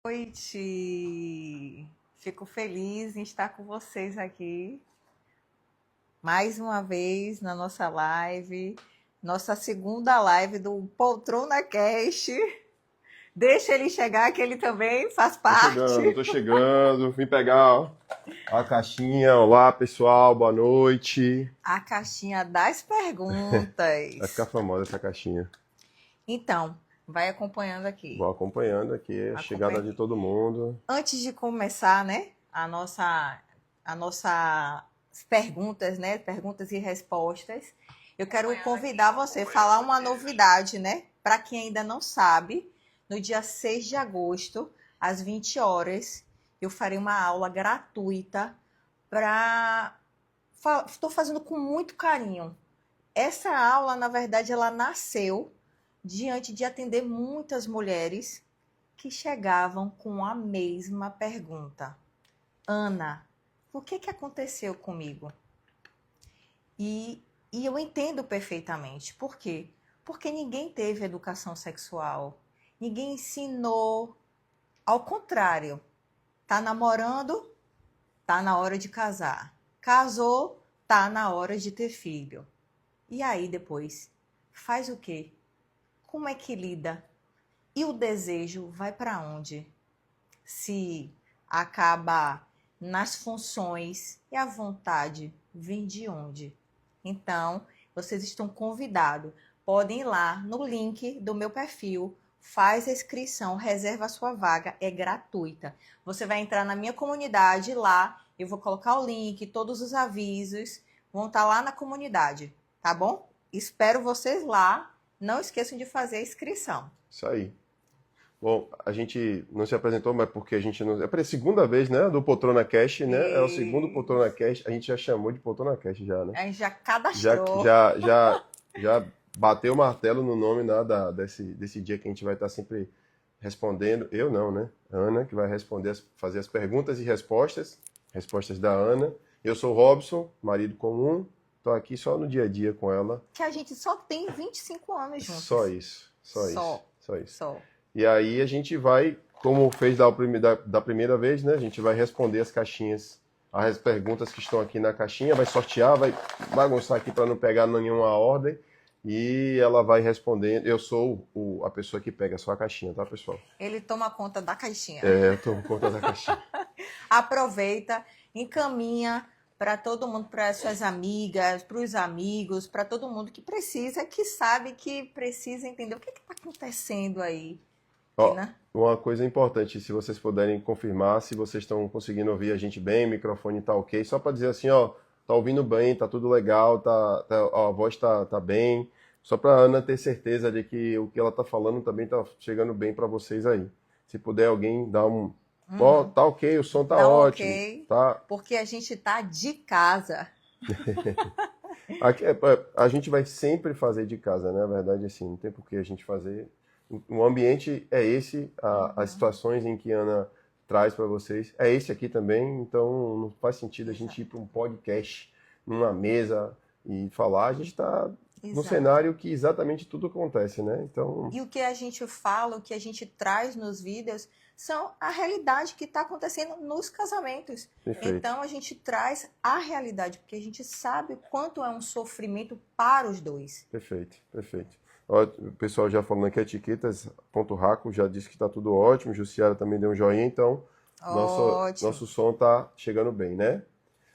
Noite! Fico feliz em estar com vocês aqui mais uma vez na nossa live, nossa segunda live do Poltrona Cast. Deixa ele chegar, que ele também faz parte. Tô chegando. Vim pegar a caixinha. Olá, pessoal, boa noite. A caixinha das perguntas. Vai ficar famosa essa caixinha. Então, vai acompanhando aqui. Vou acompanhando aqui a chegada de todo mundo. Antes de começar, né, a nossa perguntas, né, perguntas e respostas, eu quero convidar você a falar uma novidade, né, para quem ainda não sabe. No dia 6 de agosto, às 20 horas, eu farei uma aula gratuita Estou fazendo com muito carinho. Essa aula, na verdade, ela nasceu diante de atender muitas mulheres que chegavam com a mesma pergunta. Ana, o que aconteceu comigo? E eu entendo perfeitamente. Por quê? Porque ninguém teve educação sexual. Ninguém ensinou. Ao contrário, tá namorando, tá na hora de casar. Casou, tá na hora de ter filho. E aí depois, faz o quê? Como é que lida? E o desejo vai para onde? Se acaba nas funções e a vontade vem de onde? Então, vocês estão convidados. Podem ir lá no link do meu perfil, faz a inscrição, reserva a sua vaga, é gratuita. Você vai entrar na minha comunidade lá, eu vou colocar o link, todos os avisos vão estar lá na comunidade, tá bom? Espero vocês lá. Não esqueçam de fazer a inscrição. Isso aí. Bom, a gente não se apresentou, mas porque a gente não... É a segunda vez, né, do Poltrona Cast, né? É o segundo Poltrona Cast. A gente já chamou de Poltrona Cast já, né? A gente já cadastrou. Já bateu o martelo no nome desse dia que a gente vai estar sempre respondendo. Eu não, né? Ana, que vai responder, fazer as perguntas e respostas. Respostas da Ana. Eu sou o Robson, marido comum. Estou aqui só no dia a dia com ela. Que a gente só tem 25 anos juntos. Só isso. Só. E aí a gente vai, como fez da primeira vez, né? A gente vai responder as caixinhas, as perguntas que estão aqui na caixinha, vai sortear, vai bagunçar aqui para não pegar nenhuma ordem. E ela vai respondendo. Eu sou a pessoa que pega a sua caixinha, tá, pessoal? Ele toma conta da caixinha. Eu tomo conta da caixinha. Aproveita, encaminha para todo mundo, para suas amigas, para os amigos, para todo mundo que precisa, que sabe que precisa entender o que está acontecendo aí. Ó, né? Uma coisa importante, se vocês puderem confirmar se vocês estão conseguindo ouvir a gente bem, o microfone tá ok, só para dizer assim, ó, tá ouvindo bem, tá tudo legal, a voz tá bem, só para Ana ter certeza de que o que ela tá falando também tá chegando bem para vocês aí. Se puder alguém dar ó, tá ok, o som tá ótimo. Ok, tá? Porque a gente tá de casa. A gente vai sempre fazer de casa, né? Na verdade, assim, não tem por que a gente fazer. O ambiente é esse, as situações em que a Ana traz para vocês, é esse aqui também, então não faz sentido a gente ir para um podcast, numa mesa e falar. A gente está no cenário que exatamente tudo acontece, né? Então... E o que a gente fala, o que a gente traz nos vídeos, são a realidade que está acontecendo nos casamentos. Perfeito. Então a gente traz a realidade, porque a gente sabe o quanto é um sofrimento para os dois. Perfeito. Ó, o pessoal já falando aqui, etiquetas.raco já disse que está tudo ótimo, Jussiara também deu um joinha, então nosso som está chegando bem, né?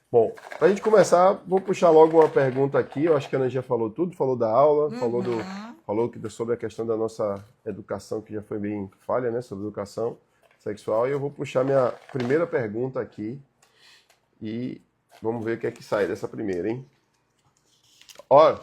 Bom, para a gente começar, vou puxar logo uma pergunta aqui. Eu acho que a Ana já falou tudo, falou da aula, falou sobre a questão da nossa educação, que já foi bem falha, né? Sobre educação sexual. E eu vou puxar minha primeira pergunta aqui e vamos ver o que é que sai dessa primeira, hein? Ó,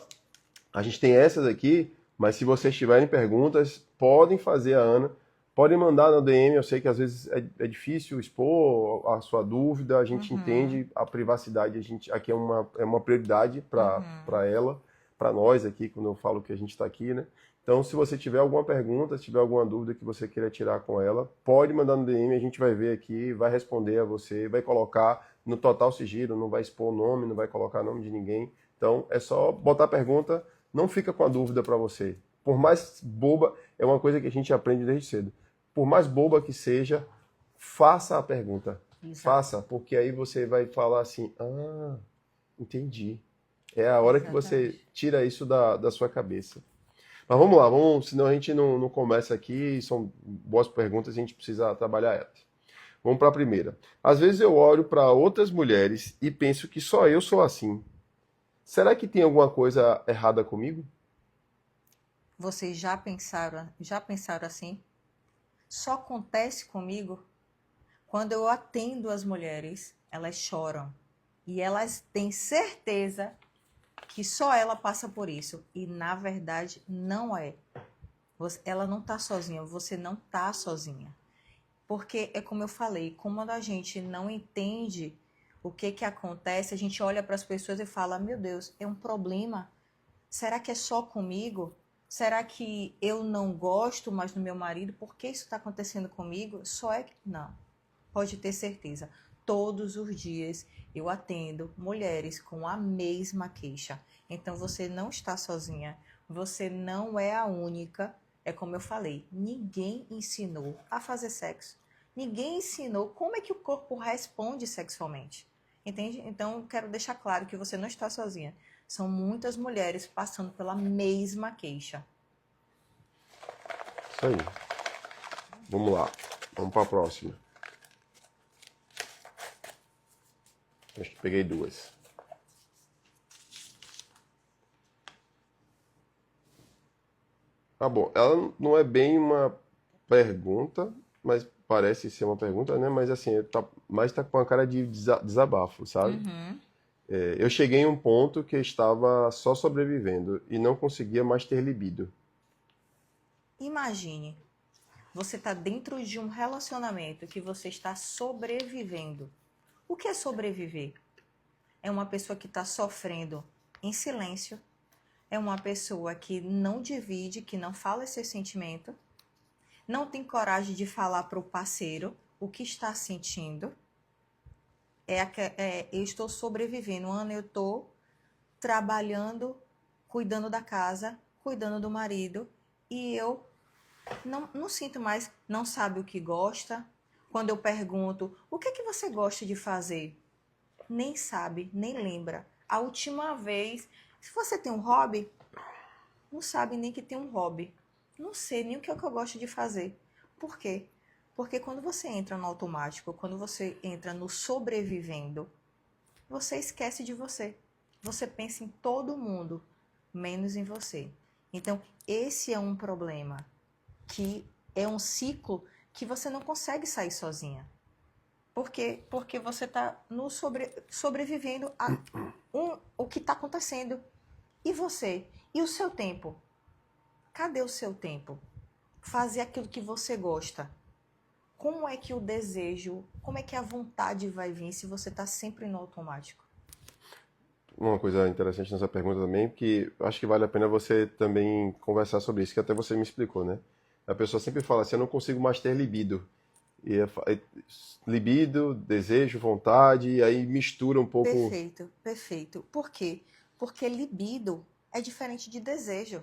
a gente tem essas aqui, mas se vocês tiverem perguntas, podem fazer a Ana. Podem mandar na DM, eu sei que às vezes é difícil expor a sua dúvida, a gente entende a privacidade, aqui é uma prioridade para ela, para nós aqui, quando eu falo que a gente está aqui, né? Então, se você tiver alguma pergunta, se tiver alguma dúvida que você queira tirar com ela, pode mandar no DM, a gente vai ver aqui, vai responder a você, vai colocar no total sigilo, não vai expor o nome, não vai colocar nome de ninguém. Então, é só botar a pergunta, não fica com a dúvida para você. Por mais boba, é uma coisa que a gente aprende desde cedo. Por mais boba que seja, faça a pergunta. Exato. Faça, porque aí você vai falar assim, entendi. É a hora que você tira isso da sua cabeça. Mas vamos lá, senão a gente não começa aqui, são boas perguntas, a gente precisa trabalhar elas. Vamos para a primeira. Às vezes eu olho para outras mulheres e penso que só eu sou assim. Será que tem alguma coisa errada comigo? Vocês já pensaram assim? Só acontece comigo quando eu atendo as mulheres, elas choram. E elas têm certeza que só ela passa por isso. E na verdade não é. Ela não está sozinha, você não está sozinha. Porque é como eu falei, como a gente não entende o que acontece, a gente olha para as pessoas e fala, meu Deus, é um problema? Será que é só comigo? Será que eu não gosto mais do meu marido? Por que isso está acontecendo comigo? Só é que... Não, pode ter certeza. Todos os dias eu atendo mulheres com a mesma queixa. Então você não está sozinha, você não é a única. É como eu falei, ninguém ensinou a fazer sexo. Ninguém ensinou como é que o corpo responde sexualmente. Entende? Então, eu quero deixar claro que você não está sozinha. São muitas mulheres passando pela mesma queixa. Isso aí. Vamos lá. Vamos para a próxima. Acho que peguei duas. Bom, ela não é bem uma pergunta, mas parece ser uma pergunta, né? Mas assim, tá com uma cara de desabafo, sabe? Uhum. Eu cheguei em um ponto que eu estava só sobrevivendo e não conseguia mais ter libido. Imagine, você está dentro de um relacionamento que você está sobrevivendo. O que é sobreviver? É uma pessoa que está sofrendo em silêncio, é uma pessoa que não divide, que não fala esse sentimento, não tem coragem de falar para o parceiro o que está sentindo. Eu estou sobrevivendo. Ana, eu estou trabalhando, cuidando da casa, cuidando do marido, e eu não sinto mais, não sabe o que gosta. Quando eu pergunto, o que é que você gosta de fazer? Nem sabe, nem lembra. A última vez, se você tem um hobby, não sabe nem que tem um hobby. Não sei nem o que é que eu gosto de fazer. Por quê? Porque quando você entra no automático, quando você entra no sobrevivendo, você esquece de você. Você pensa em todo mundo, menos em você. Então, esse é um problema, que é um ciclo que você não consegue sair sozinha. Por quê? Porque você está sobrevivendo a o que está acontecendo. E você? E o seu tempo? Cadê o seu tempo? Fazer aquilo que você gosta. Como é que o desejo, como é que a vontade vai vir se você está sempre no automático? Uma coisa interessante nessa pergunta também, que acho que vale a pena você também conversar sobre isso, que até você me explicou, né? A pessoa sempre fala assim, eu não consigo mais ter libido. Libido, desejo, vontade, e aí mistura um pouco... Perfeito, perfeito. Por quê? Porque libido é diferente de desejo.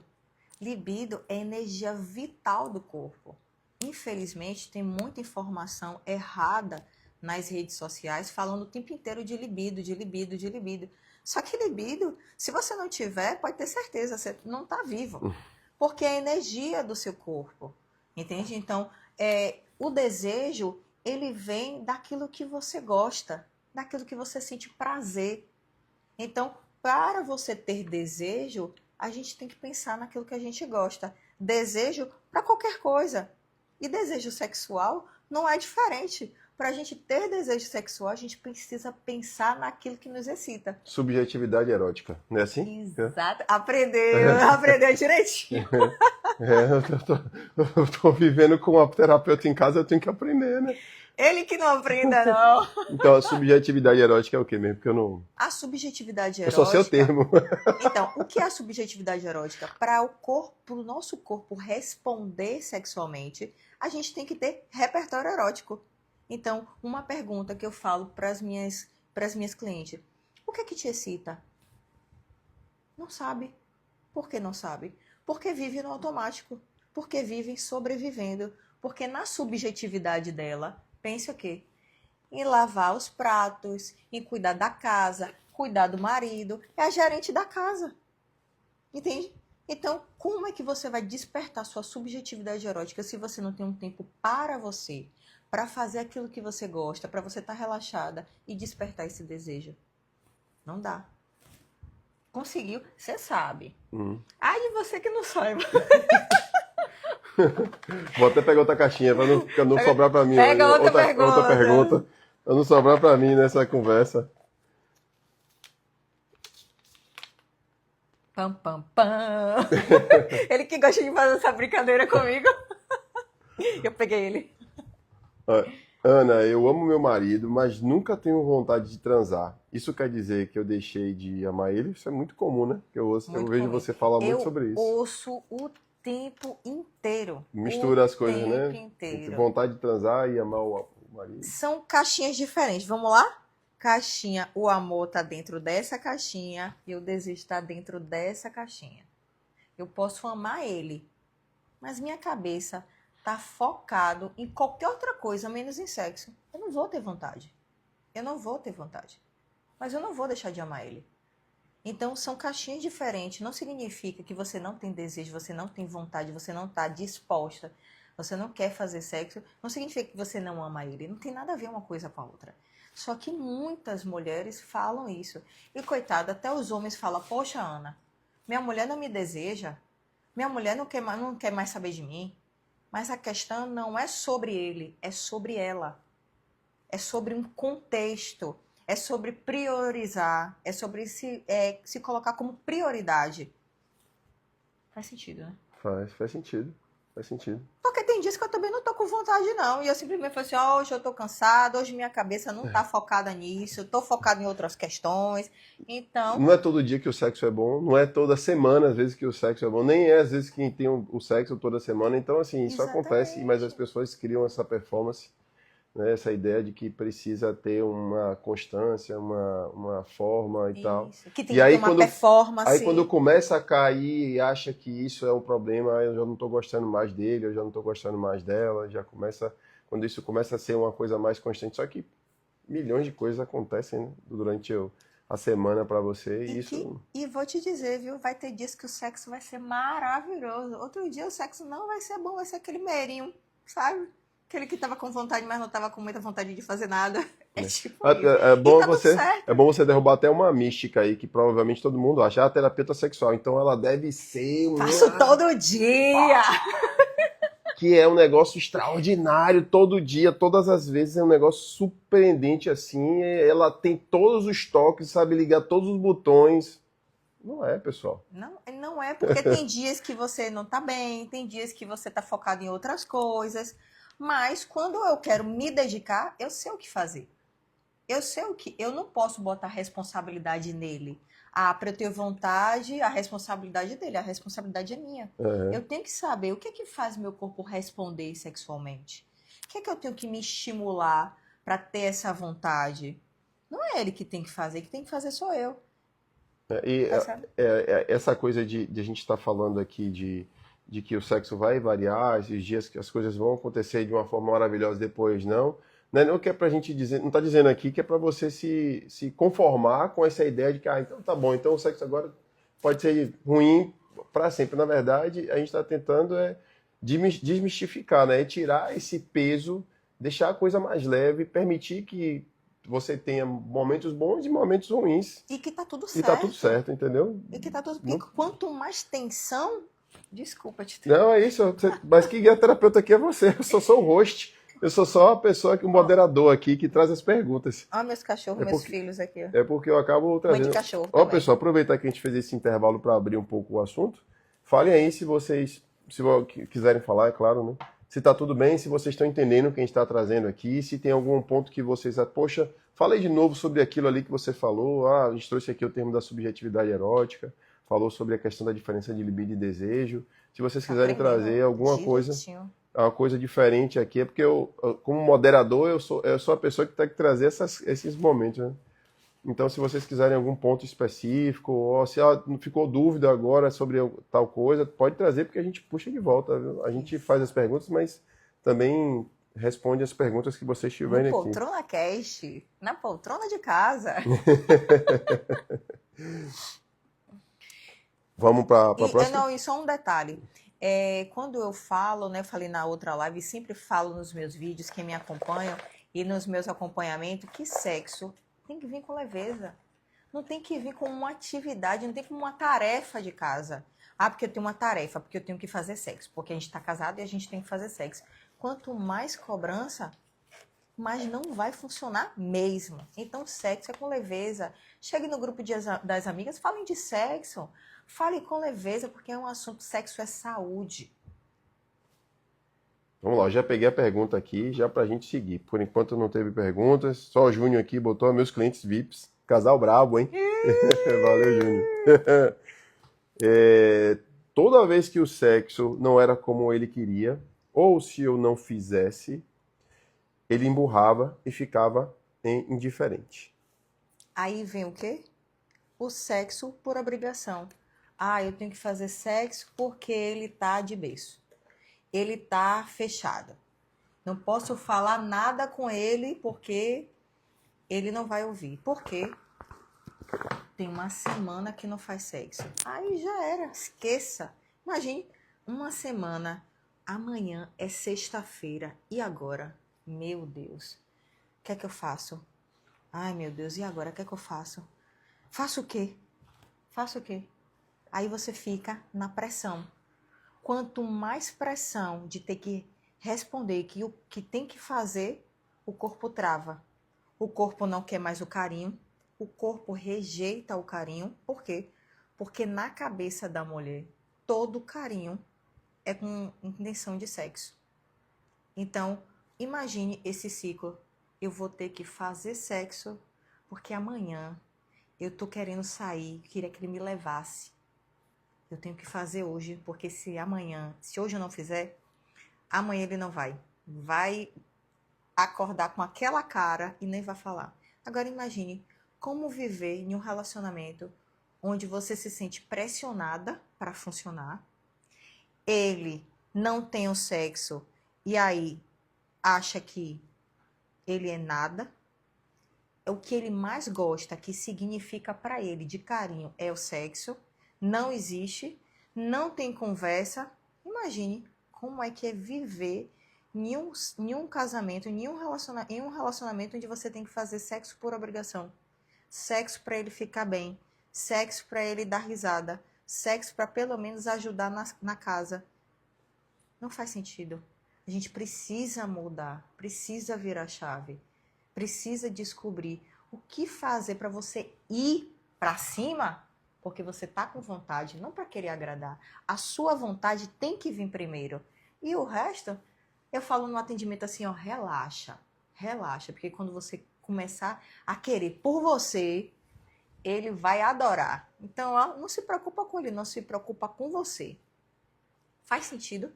Libido é energia vital do corpo. Infelizmente, tem muita informação errada nas redes sociais falando o tempo inteiro de libido, de libido, de libido. Só que libido, se você não tiver, pode ter certeza, você não está vivo. Porque é a energia do seu corpo. Entende? Então, o desejo, ele vem daquilo que você gosta, daquilo que você sente prazer. Então, para você ter desejo, a gente tem que pensar naquilo que a gente gosta. Desejo para qualquer coisa. E desejo sexual não é diferente. Para a gente ter desejo sexual, a gente precisa pensar naquilo que nos excita. Subjetividade erótica, não é assim? Exato. Aprendeu direitinho. Eu tô vivendo com uma terapeuta em casa, eu tenho que aprender, né? Ele que não aprenda, não. Então, a subjetividade erótica é o quê mesmo? Porque eu não... A subjetividade erótica... Eu só sei o termo. Então, o que é a subjetividade erótica? Para o nosso corpo responder sexualmente, a gente tem que ter repertório erótico. Então, uma pergunta que eu falo para as minhas clientes. O que é que te excita? Não sabe. Por que não sabe? Porque vive no automático. Porque vive sobrevivendo. Porque na subjetividade dela, pense o quê? Em lavar os pratos, em cuidar da casa, cuidar do marido. É a gerente da casa. Entende? Então, como é que você vai despertar sua subjetividade erótica se você não tem um tempo para você, para fazer aquilo que você gosta, para você estar relaxada e despertar esse desejo? Não dá. Conseguiu? Você sabe. Ai, de você que não saiba. Vou até pegar outra caixinha para não sobrar para mim. Pega outra pergunta. Para não sobrar para mim nessa conversa. Pam, pam, pam. Ele que gosta de fazer essa brincadeira comigo. Eu peguei ele. Ana, eu amo meu marido, mas nunca tenho vontade de transar. Isso quer dizer que eu deixei de amar ele? Isso é muito comum, né? Eu vejo você falar muito sobre isso. Eu ouço o tempo inteiro. Mistura as coisas, né? O tempo inteiro. Vontade de transar e amar o marido. São caixinhas diferentes. Vamos lá? Caixinha, o amor tá dentro dessa caixinha e o desejo tá dentro dessa caixinha. Eu posso amar ele, mas minha cabeça tá focado em qualquer outra coisa, menos em sexo. Eu não vou ter vontade. Mas eu não vou deixar de amar ele. Então, são caixinhas diferentes. Não significa que você não tem desejo, você não tem vontade, você não tá disposta, você não quer fazer sexo. Não significa que você não ama ele. Não tem nada a ver uma coisa com a outra. Só que muitas mulheres falam isso. E, coitada, até os homens falam, poxa, Ana, minha mulher não me deseja, minha mulher não quer mais saber de mim. Mas a questão não é sobre ele, é sobre ela. É sobre um contexto, é sobre priorizar, é sobre se colocar como prioridade. Faz sentido, né? Faz sentido. Faz sentido. Porque tem dias que eu também não tô com vontade, não. E eu simplesmente falo assim, hoje eu tô cansada, hoje minha cabeça não tá focada nisso, eu tô focada em outras questões. Então... Não é todo dia que o sexo é bom, não é toda semana, às vezes, que o sexo é bom, nem é, às vezes, quem tem o sexo toda semana. Então, assim, isso acontece, mas as pessoas criam essa performance, né, essa ideia de que precisa ter uma constância, uma forma e tal. Que tem que ter uma performance. Aí quando começa a cair e acha que isso é um problema, eu já não estou gostando mais dele, eu já não estou gostando mais dela, quando isso começa a ser uma coisa mais constante. Só que milhões de coisas acontecem, né, durante a semana para você. E vou te dizer, viu, vai ter dias que o sexo vai ser maravilhoso. Outro dia o sexo não vai ser bom, vai ser aquele meirinho, sabe? Aquele que tava com vontade, mas não tava com muita vontade de fazer nada. É tipo isso. É bom você derrubar até uma mística aí, que provavelmente todo mundo acha. A terapeuta sexual, então ela deve ser uma... Faço todo dia! Que é um negócio extraordinário, todo dia, todas as vezes, é um negócio surpreendente assim. Ela tem todos os toques, sabe ligar todos os botões. Não é, pessoal. Não é, porque tem dias que você não tá bem, tem dias que você tá focado em outras coisas. Mas quando eu quero me dedicar, eu sei o que fazer. Eu não posso botar responsabilidade nele. Para eu ter vontade, a responsabilidade dele, a responsabilidade é minha. Eu tenho que saber o que é que faz meu corpo responder sexualmente. O que é que eu tenho que me estimular para ter essa vontade? Não é ele que tem que fazer, quem tem que fazer sou eu. Essa coisa de a gente estar falando aqui de que o sexo vai variar, esses dias que as coisas vão acontecer de uma forma maravilhosa, depois não. Não que é pra gente dizer, não está dizendo aqui que é para você se conformar com essa ideia de que, então tá bom, então o sexo agora pode ser ruim para sempre. Na verdade, a gente está tentando desmistificar, né? Tirar esse peso, deixar a coisa mais leve, permitir que você tenha momentos bons e momentos ruins. E que tá tudo certo. E tá tudo certo, entendeu? E que tá tudo... E quanto mais tensão... Desculpa te ter... Não, é isso. Mas quem é terapeuta aqui é você. Eu sou o host. Eu sou só a pessoa, o moderador aqui, que traz as perguntas. Olha meus cachorros, meus filhos aqui. É porque eu acabo trazendo... Mãe de cachorro Ó, pessoal, aproveitar que a gente fez esse intervalo para abrir um pouco o assunto. Falem aí se vocês quiserem falar, é claro, né? Se tá tudo bem, se vocês estão entendendo o que a gente está trazendo aqui, se tem algum ponto que vocês... Poxa, falei de novo sobre aquilo ali que você falou. A gente trouxe aqui o termo da subjetividade erótica. Falou sobre a questão da diferença de libido e desejo. Se vocês quiserem trazer alguma coisa, uma coisa diferente aqui, é porque eu como moderador, eu sou a pessoa que tem que trazer esses momentos, né? Então, se vocês quiserem algum ponto específico, ou se ficou dúvida agora sobre tal coisa, pode trazer, porque a gente puxa de volta, viu? A gente faz as perguntas, mas também responde as perguntas que vocês tiverem aqui. Poltrona Cast, na poltrona de casa. Vamos para a próxima? Não, e só um detalhe. Quando eu falo, né, eu falei na outra live, sempre falo nos meus vídeos, quem me acompanha, e nos meus acompanhamentos, que sexo tem que vir com leveza. Não tem que vir como uma atividade, não tem como uma tarefa de casa. Ah, porque eu tenho uma tarefa, porque eu tenho que fazer sexo. Porque a gente está casado e a gente tem que fazer sexo. Quanto mais cobrança, mais não vai funcionar mesmo. Então, sexo é com leveza. Chegue no grupo das amigas, falem de sexo. Fale com leveza, porque é um assunto, sexo é saúde. Vamos lá, já peguei a pergunta aqui, já pra gente seguir. Por enquanto não teve perguntas, só o Júnior aqui botou meus clientes VIPs. Casal brabo, hein? Valeu, Júnior. Toda vez que o sexo não era como ele queria, ou se eu não fizesse, ele emburrava e ficava indiferente. Aí vem o quê? O sexo por obrigação. Ah, eu tenho que fazer sexo porque ele tá de beiço. Ele tá fechado. Não posso falar nada com ele porque ele não vai ouvir. Por quê? Tem uma semana que não faz sexo. Aí já era, esqueça. Imagine, uma semana, amanhã é sexta-feira. E agora? Meu Deus, o que é que eu faço? Ai, meu Deus, e agora? O que é que eu faço? Faço o quê? Faço o quê? Aí você fica na pressão. Quanto mais pressão de ter que responder que o que tem que fazer, o corpo trava. O corpo não quer mais o carinho, o corpo rejeita o carinho. Por quê? Porque na cabeça da mulher, todo carinho é com intenção de sexo. Então, imagine esse ciclo. Eu vou ter que fazer sexo porque amanhã eu tô querendo sair, queria que ele me levasse. Eu tenho que fazer hoje, porque se hoje eu não fizer, amanhã ele não vai. Vai acordar com aquela cara e nem vai falar. Agora imagine como viver em um relacionamento onde você se sente pressionada para funcionar. Ele não tem o sexo e aí acha que ele é nada. O que ele mais gosta, que significa para ele de carinho, é o sexo. Não existe, não tem conversa. Imagine como é que é viver em um casamento, em um relacionamento onde você tem que fazer sexo por obrigação. Sexo para ele ficar bem, sexo para ele dar risada, sexo para pelo menos ajudar na casa. Não faz sentido. A gente precisa mudar, precisa virar chave, precisa descobrir o que fazer para você ir para cima. Porque você tá com vontade, não para querer agradar. A sua vontade tem que vir primeiro. E o resto, eu falo no atendimento assim, ó, relaxa. Relaxa, porque quando você começar a querer por você, ele vai adorar. Então, ó, não se preocupa com ele, não se preocupa com você. Faz sentido?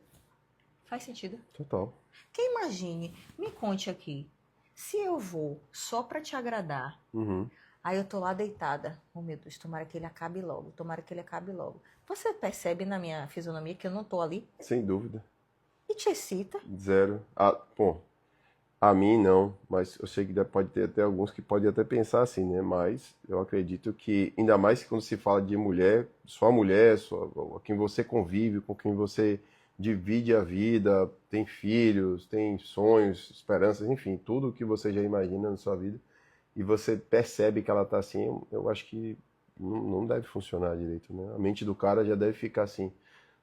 Faz sentido? Total. Que imagine, me conte aqui, se eu vou só para te agradar, aí eu tô lá deitada. Oh, meu Deus, tomara que ele acabe logo. Tomara que ele acabe logo. Você percebe na minha fisionomia que eu não tô ali? Sem dúvida. E te excita? Zero. A mim não, mas eu sei que pode ter até alguns que podem até pensar assim, né? Mas eu acredito que, ainda mais quando se fala de mulher, quem você convive, com quem você divide a vida, tem filhos, tem sonhos, esperanças, enfim, tudo que você já imagina na sua vida, e você percebe que ela tá assim, eu acho que não deve funcionar direito, né? A mente do cara já deve ficar assim.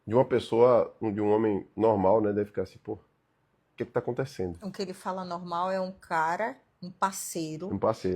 De uma pessoa, de um homem normal, né? Deve ficar assim, pô, o que tá acontecendo? O que ele fala normal é um cara, um parceiro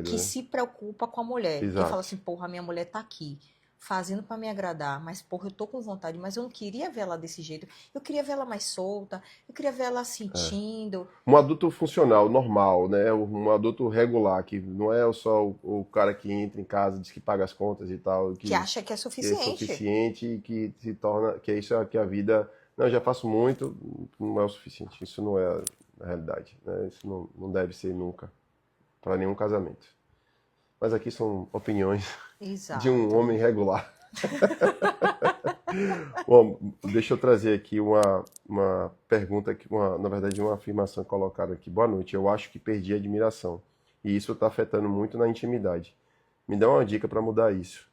que né? se preocupa com a mulher. Exato. Ele fala assim, porra, minha mulher tá aqui, fazendo para me agradar, mas porra, eu tô com vontade, mas eu não queria ver ela desse jeito. Eu queria ver ela mais solta, eu queria ver ela sentindo. Um adulto funcional, normal, né? Um adulto regular, que não é só o cara que entra em casa, diz que paga as contas e tal. Que acha que é suficiente. Que é suficiente e que se torna, que isso é que a vida... Não, eu já faço muito, não é o suficiente. Isso não é a realidade, né? Isso não deve ser nunca para nenhum casamento. Mas aqui são opiniões Exato. de um homem regular. Bom, deixa eu trazer aqui uma pergunta, aqui, na verdade, uma afirmação colocada aqui. Boa noite. Eu acho que perdi a admiração. E isso está afetando muito na intimidade. Me dá uma dica para mudar isso.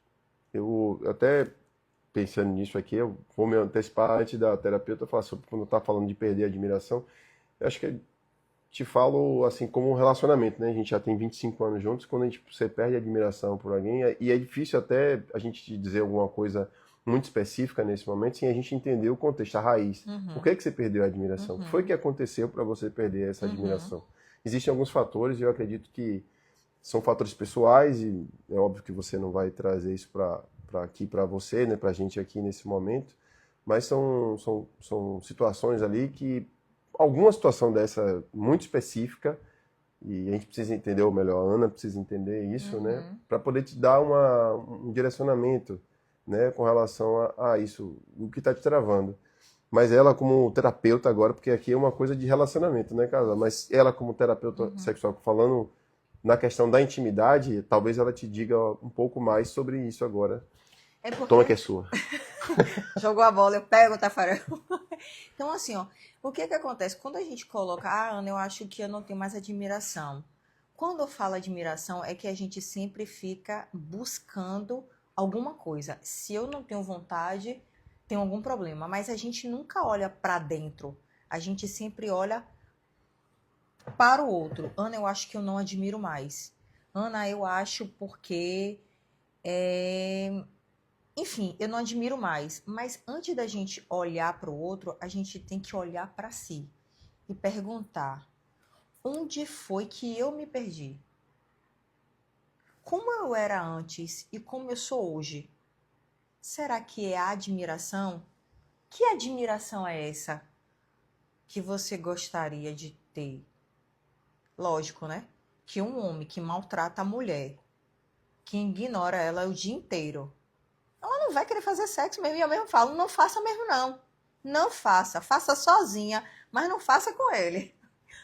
Eu até pensando nisso aqui, eu vou me antecipar antes da terapeuta falar sobre quando está falando de perder a admiração. Eu acho que te falo assim como um relacionamento, né? A gente já tem 25 anos juntos, quando você perde a admiração por alguém, e é difícil até a gente te dizer alguma coisa muito específica nesse momento, sem a gente entender o contexto, a raiz. Por que você perdeu a admiração? O que foi que aconteceu para você perder essa admiração? Existem alguns fatores, e eu acredito que são fatores pessoais, e é óbvio que você não vai trazer isso para aqui para você, né, para a gente aqui nesse momento, mas são situações ali que alguma situação dessa muito específica, e a gente precisa entender, ou melhor, a Ana precisa entender isso, né, para poder te dar um direcionamento, né, com relação a isso, o que está te travando. Mas ela como terapeuta agora, porque aqui é uma coisa de relacionamento, né, casal? Mas ela como terapeuta sexual, falando na questão da intimidade, talvez ela te diga um pouco mais sobre isso agora. É porque... Toma que é sua. Jogou a bola, eu pego o Tafarel. Então, assim, ó, o que acontece? Quando a gente coloca, Ana, eu acho que eu não tenho mais admiração. Quando eu falo admiração, é que a gente sempre fica buscando alguma coisa. Se eu não tenho vontade, tem algum problema. Mas a gente nunca olha para dentro. A gente sempre olha para o outro. Ana, eu acho que eu não admiro mais. Ana, eu acho porque... Enfim, eu não admiro mais, mas antes da gente olhar para o outro, a gente tem que olhar para si e perguntar: onde foi que eu me perdi? Como eu era antes e como eu sou hoje? Será que é a admiração? Que admiração é essa que você gostaria de ter? Lógico, né? Que um homem que maltrata a mulher, que ignora ela o dia inteiro, ela não vai querer fazer sexo mesmo. E eu mesmo falo, não faça mesmo não. Não faça. Faça sozinha, mas não faça com ele.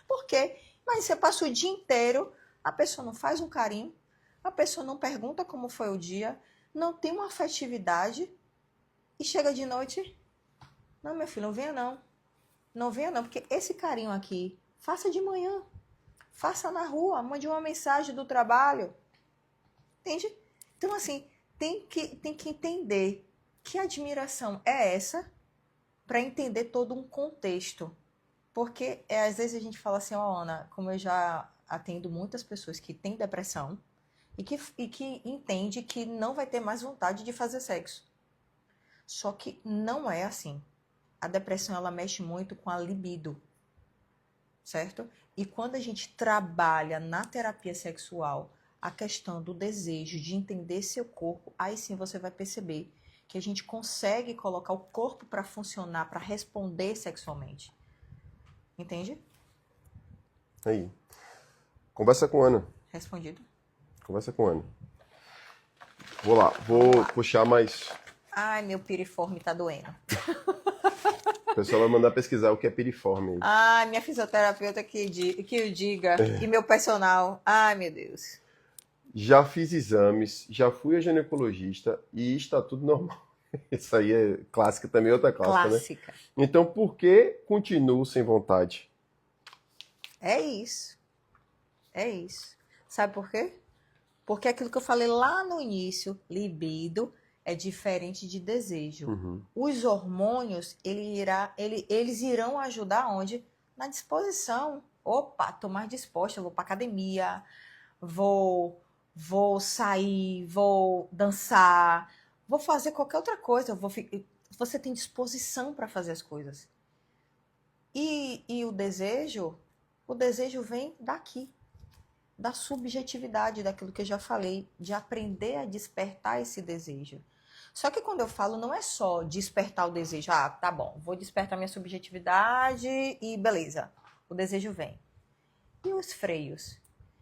Por quê? Mas você passa o dia inteiro, a pessoa não faz um carinho, a pessoa não pergunta como foi o dia, não tem uma afetividade e chega de noite, não, meu filho, não venha não. Não venha não, porque esse carinho aqui, faça de manhã. Faça na rua, mande uma mensagem do trabalho. Entende? Então, assim, tem que entender que admiração é essa para entender todo um contexto. Porque às vezes a gente fala assim, ó, Ana, como eu já atendo muitas pessoas que têm depressão e que entende que não vai ter mais vontade de fazer sexo. Só que não é assim. A depressão, ela mexe muito com a libido, certo? E quando a gente trabalha na terapia sexual a questão do desejo, de entender seu corpo, aí sim você vai perceber que a gente consegue colocar o corpo para funcionar, para responder sexualmente. Entende? Aí. Conversa com a Ana. Respondido. Conversa com a Ana. Vou lá. Vou puxar mais... Ai, meu piriforme tá doendo. O pessoal vai mandar pesquisar o que é piriforme. Ai, minha fisioterapeuta que o diga. E meu personal. Ai, meu Deus. Já fiz exames, já fui a ginecologista e está tudo normal. Isso aí é clássica também, outra clássica, né? Então, por que continuo sem vontade? É isso. É isso. Sabe por quê? Porque aquilo que eu falei lá no início, libido, é diferente de desejo. Os hormônios, eles irão ajudar onde? Na disposição. Opa, tô mais disposta, eu vou pra academia, vou sair, vou dançar, vou fazer qualquer outra coisa. Você tem disposição para fazer as coisas. E o desejo vem daqui, da subjetividade, daquilo que eu já falei, de aprender a despertar esse desejo. Só que quando eu falo, não é só despertar o desejo. Ah, tá bom, vou despertar minha subjetividade e beleza, o desejo vem. E os freios?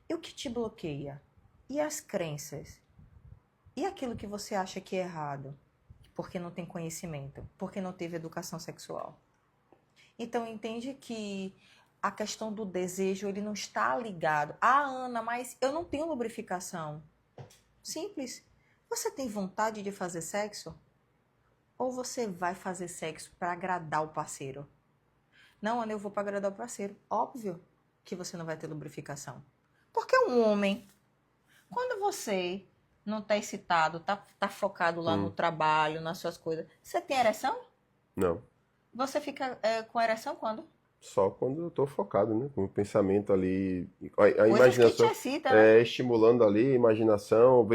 E o que te bloqueia? E as crenças? E aquilo que você acha que é errado? Porque não tem conhecimento, porque não teve educação sexual. Então, entende que a questão do desejo, ele não está ligado. Ah, Ana, mas eu não tenho lubrificação. Simples. Você tem vontade de fazer sexo? Ou você vai fazer sexo para agradar o parceiro? Não, Ana, eu vou para agradar o parceiro. Óbvio que você não vai ter lubrificação. Porque um homem, quando você não tá excitado, tá focado lá no trabalho, nas suas coisas, você tem ereção? Não. Você fica com ereção quando? Só quando eu tô focado, né? Com o pensamento ali, a Coisas imaginação que te excita, né? estimulando ali, a imaginação,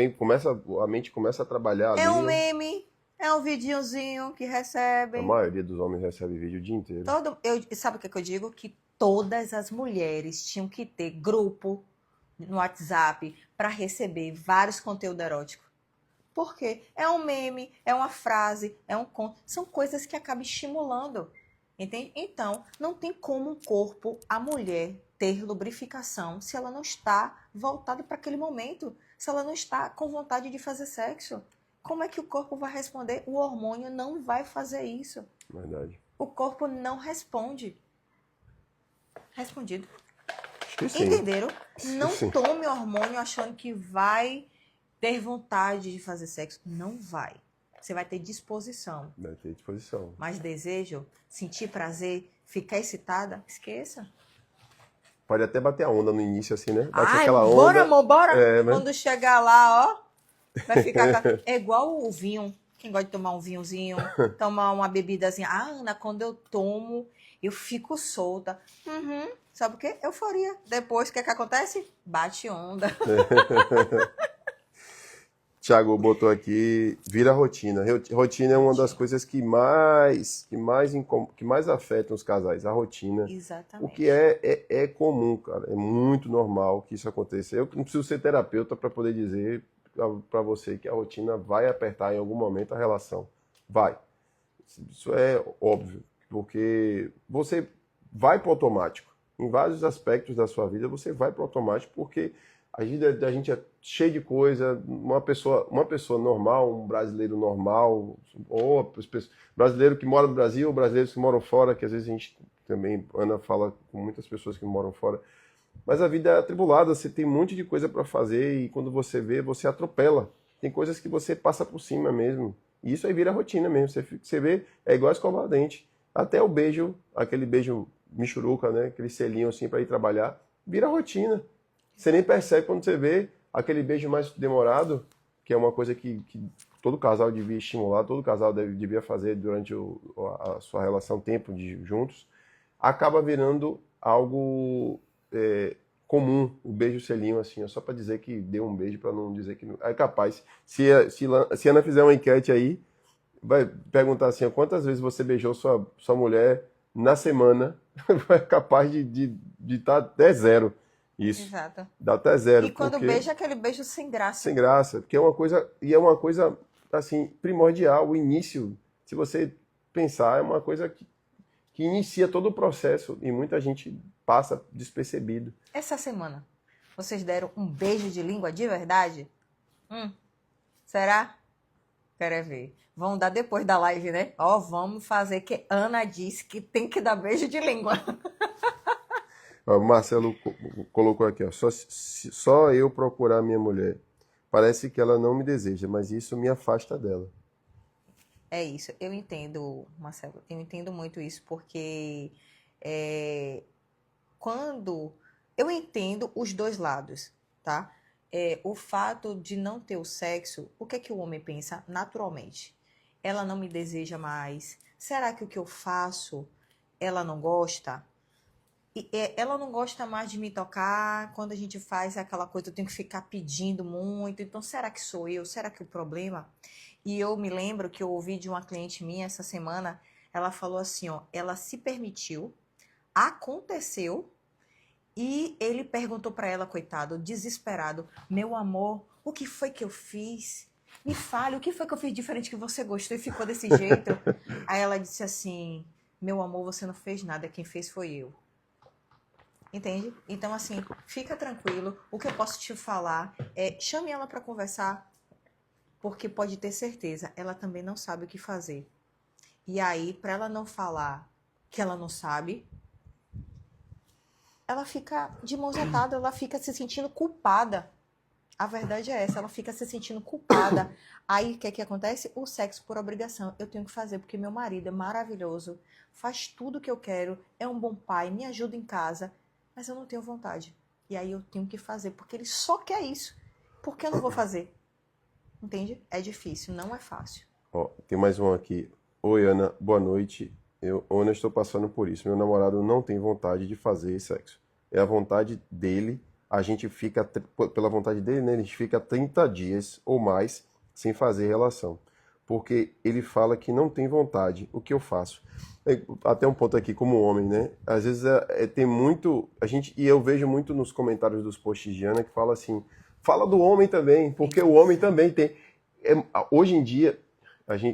a mente começa a trabalhar É um ali. meme, é um videozinho que A recebem. maioria dos homens recebe vídeo o dia inteiro. Sabe o que eu digo? Que todas as mulheres tinham que ter grupo no WhatsApp para receber vários conteúdos eróticos. Por quê? É um meme, é uma frase, é um conto. São coisas que acabam estimulando. Entende? Então, não tem como um corpo, a mulher, ter lubrificação se ela não está voltada para aquele momento. Se ela não está com vontade de fazer sexo. Como é que o corpo vai responder? O hormônio não vai fazer isso. Verdade. O corpo não responde. Respondido. Acho que sim. Entenderam? Não Sim. tome hormônio achando que vai ter vontade de fazer sexo. Não vai. Você vai ter disposição. Vai ter disposição. Mas desejo, sentir prazer, ficar excitada, esqueça. Pode até bater a onda no início, assim, né? Bate Ai, aquela onda. bora, amor, bora. Né? Quando chegar lá, ó, vai ficar... É igual o vinho. Quem gosta de tomar um vinhozinho, tomar uma bebidazinha. Ah, Ana, quando eu tomo, eu fico solta. Sabe o quê? Euforia. Depois, o que acontece? Bate onda. Thiago botou aqui, vira rotina. Rotina é uma das coisas que mais afetam os casais, a rotina. Exatamente. O que é comum, cara. É muito normal que isso aconteça. Eu não preciso ser terapeuta para poder dizer para você que a rotina vai apertar em algum momento a relação. Vai. Isso é óbvio, porque você vai para o automático. Em vários aspectos da sua vida, você vai para o automático, porque a vida da gente é cheia de coisa. Uma pessoa normal, um brasileiro normal, ou brasileiro que mora no Brasil, ou brasileiros que moram fora, que às vezes a gente também, Ana fala com muitas pessoas que moram fora. Mas a vida é atribulada, você tem um monte de coisa para fazer e quando você vê, você atropela. Tem coisas que você passa por cima mesmo. E isso aí vira rotina mesmo. Você vê, é igual escovar dente. Até o beijo, aquele beijo michuruca, né? Aquele selinho assim para ir trabalhar, vira rotina. Você nem percebe quando você vê aquele beijo mais demorado, que é uma coisa que todo casal devia estimular, todo casal devia fazer durante a sua relação, tempo juntos, acaba virando algo comum, o beijo selinho, assim, só para dizer que deu um beijo, para não dizer que não. É capaz. Se a Ana fizer uma enquete aí, vai perguntar assim, quantas vezes você beijou sua mulher na semana, é capaz de estar até zero. Isso. Exato. Dá até zero. E quando beija, aquele beijo sem graça. Sem graça, porque é uma coisa assim, primordial, o início, se você pensar, é uma coisa que inicia todo o processo e muita gente passa despercebido. Essa semana, vocês deram um beijo de língua de verdade? Será? Quero ver. Vão dar depois da live, né? Ó, vamos fazer que Ana disse que tem que dar beijo de língua. O Marcelo colocou aqui, ó, só eu procurar minha mulher. Parece que ela não me deseja, mas isso me afasta dela. É isso, eu entendo, Marcelo, eu entendo muito isso, porque quando eu entendo os dois lados, tá? O fato de não ter o sexo, o que é que o homem pensa naturalmente? Ela não me deseja mais. Será que o que eu faço, ela não gosta? Ela não gosta mais de me tocar. Quando a gente faz aquela coisa, eu tenho que ficar pedindo muito. Então, será que sou eu? Será que é o problema? E eu me lembro que eu ouvi de uma cliente minha essa semana, ela falou assim, ó, ela se permitiu, aconteceu, e ele perguntou para ela, coitado, desesperado, meu amor, o que foi que eu fiz? Me fale, o que foi que eu fiz diferente que você gostou e ficou desse jeito? Aí ela disse assim, meu amor, você não fez nada, quem fez foi eu. Entende? Então, assim, fica tranquilo. O que eu posso te falar é, chame ela para conversar, porque pode ter certeza, ela também não sabe o que fazer. E aí, para ela não falar que ela não sabe, ela fica de mãos atadas, ela fica se sentindo culpada. A verdade é essa, ela fica se sentindo culpada. Aí, o que é que acontece? O sexo por obrigação. Eu tenho que fazer, porque meu marido é maravilhoso, faz tudo o que eu quero, é um bom pai, me ajuda em casa, mas eu não tenho vontade. E aí eu tenho que fazer, porque ele só quer isso. Por que eu não vou fazer? Entende? É difícil, não é fácil. Ó, tem mais um aqui. Oi, Ana, boa noite. Ana, estou passando por isso. Meu namorado não tem vontade de fazer sexo. É a vontade dele. A gente fica, pela vontade dele, né? A gente fica 30 dias ou mais sem fazer relação. Porque ele fala que não tem vontade. O que eu faço? Até um ponto aqui como homem, né? Às vezes tem muito. E eu vejo muito nos comentários dos posts de Ana que fala assim: fala do homem também, porque o homem também tem. Hoje em dia,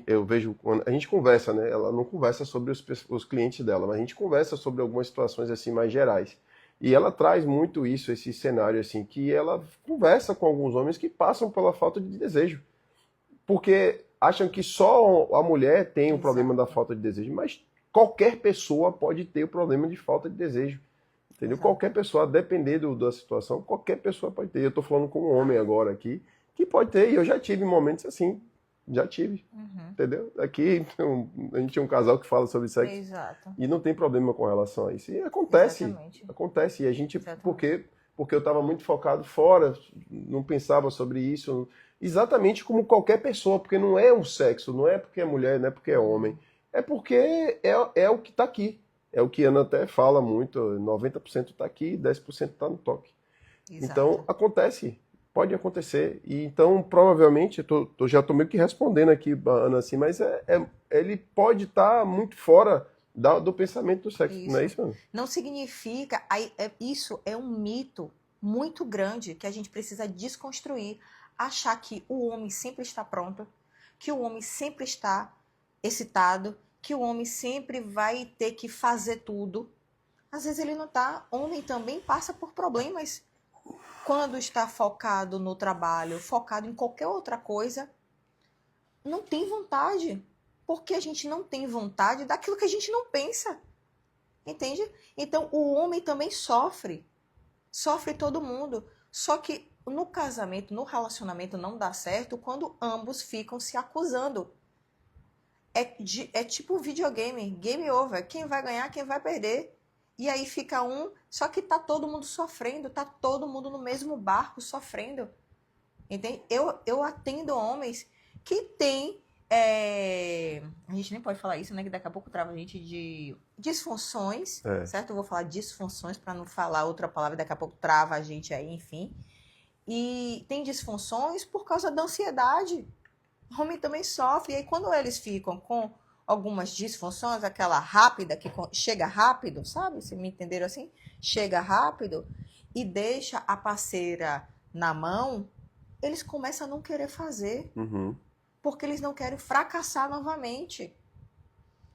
eu vejo, a gente conversa, né? Ela não conversa sobre os clientes dela, mas a gente conversa sobre algumas situações assim mais gerais. E ela traz muito isso, esse cenário assim, que ela conversa com alguns homens que passam pela falta de desejo. Porque acham que só a mulher tem o problema da falta de desejo, mas qualquer pessoa pode ter o problema de falta de desejo. Entendeu? Exato. Qualquer pessoa, dependendo da situação, qualquer pessoa pode ter. Eu estou falando com um homem agora aqui, que pode ter, e eu já tive momentos assim. Já tive, entendeu? Aqui a gente tinha um casal que fala sobre sexo. Exato. E não tem problema com relação a isso. E acontece. Exatamente. Acontece. E a gente, Exatamente. porque eu estava muito focado fora, não pensava sobre isso. Exatamente como qualquer pessoa, porque não é o sexo, não é porque é mulher, não é porque é homem. É porque é o que está aqui. É o que a Ana até fala muito, 90% está aqui, 10% está no toque. Exato. Então, acontece. Pode acontecer. E então, provavelmente, eu já estou meio que respondendo aqui, Ana, assim, mas ele pode estar muito fora do pensamento do sexo, isso. Não é isso, Ana? Não significa... Isso é um mito muito grande que a gente precisa desconstruir. Achar que o homem sempre está pronto, que o homem sempre está excitado, que o homem sempre vai ter que fazer tudo. Às vezes ele não está. Homem também passa por problemas. Quando está focado no trabalho, focado em qualquer outra coisa, não tem vontade. Porque a gente não tem vontade daquilo que a gente não pensa. Entende? Então, o homem também sofre. Sofre todo mundo. Só que no casamento, no relacionamento, não dá certo quando ambos ficam se acusando. É tipo videogame. Game over. Quem vai ganhar, quem vai perder. E aí fica só que tá todo mundo sofrendo, tá todo mundo no mesmo barco sofrendo. Entende? Eu atendo homens que têm, a gente nem pode falar isso, né? Que daqui a pouco trava a gente de disfunções, certo? Eu vou falar disfunções para não falar outra palavra, daqui a pouco trava a gente aí, enfim. E tem disfunções por causa da ansiedade. O homem também sofre. E aí quando eles ficam com algumas disfunções, aquela rápida, que chega rápido, sabe? Se me entenderam assim? Chega rápido e deixa a parceira na mão, eles começam a não querer fazer. Porque eles não querem fracassar novamente.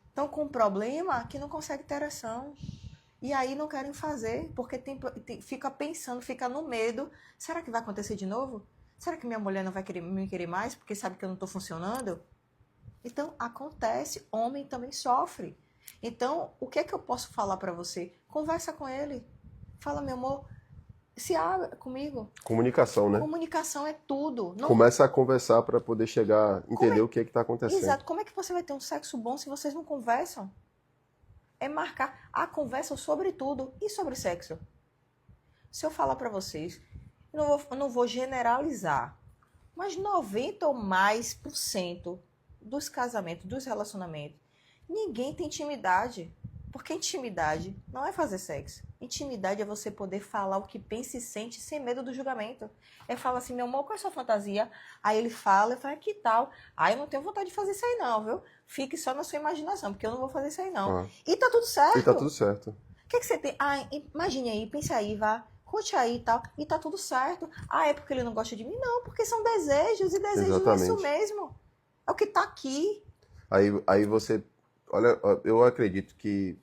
Estão com um problema que não consegue ter ereção. E aí não querem fazer, porque fica pensando, fica no medo. Será que vai acontecer de novo? Será que minha mulher não vai me querer mais porque sabe que eu não estou funcionando? Então, acontece, homem também sofre. Então, o que é que eu posso falar para você? Conversa com ele. Fala, meu amor, se abre comigo. Comunicação, né? Comunicação é tudo. Não... Começa a conversar para poder chegar, entender o que está acontecendo. Exato. Como é que você vai ter um sexo bom se vocês não conversam? É marcar a conversa sobre tudo e sobre sexo. Se eu falar para vocês, eu não vou generalizar, mas 90 ou mais % dos casamentos, dos relacionamentos, ninguém tem intimidade. Porque intimidade não é fazer sexo. Intimidade é você poder falar o que pensa e sente sem medo do julgamento. É falar assim, meu amor, qual é a sua fantasia? Aí ele fala, eu falo, que tal? Aí eu não tenho vontade de fazer isso aí não, viu? Fique só na sua imaginação, porque eu não vou fazer isso aí não. E tá tudo certo. E tá tudo certo. O que você tem? Imagine aí, pense aí, vá. Conte aí e tal. E tá tudo certo. É porque ele não gosta de mim? Não, porque são desejos. E desejos é isso mesmo. É o que tá aqui. Aí você... Olha, eu acredito que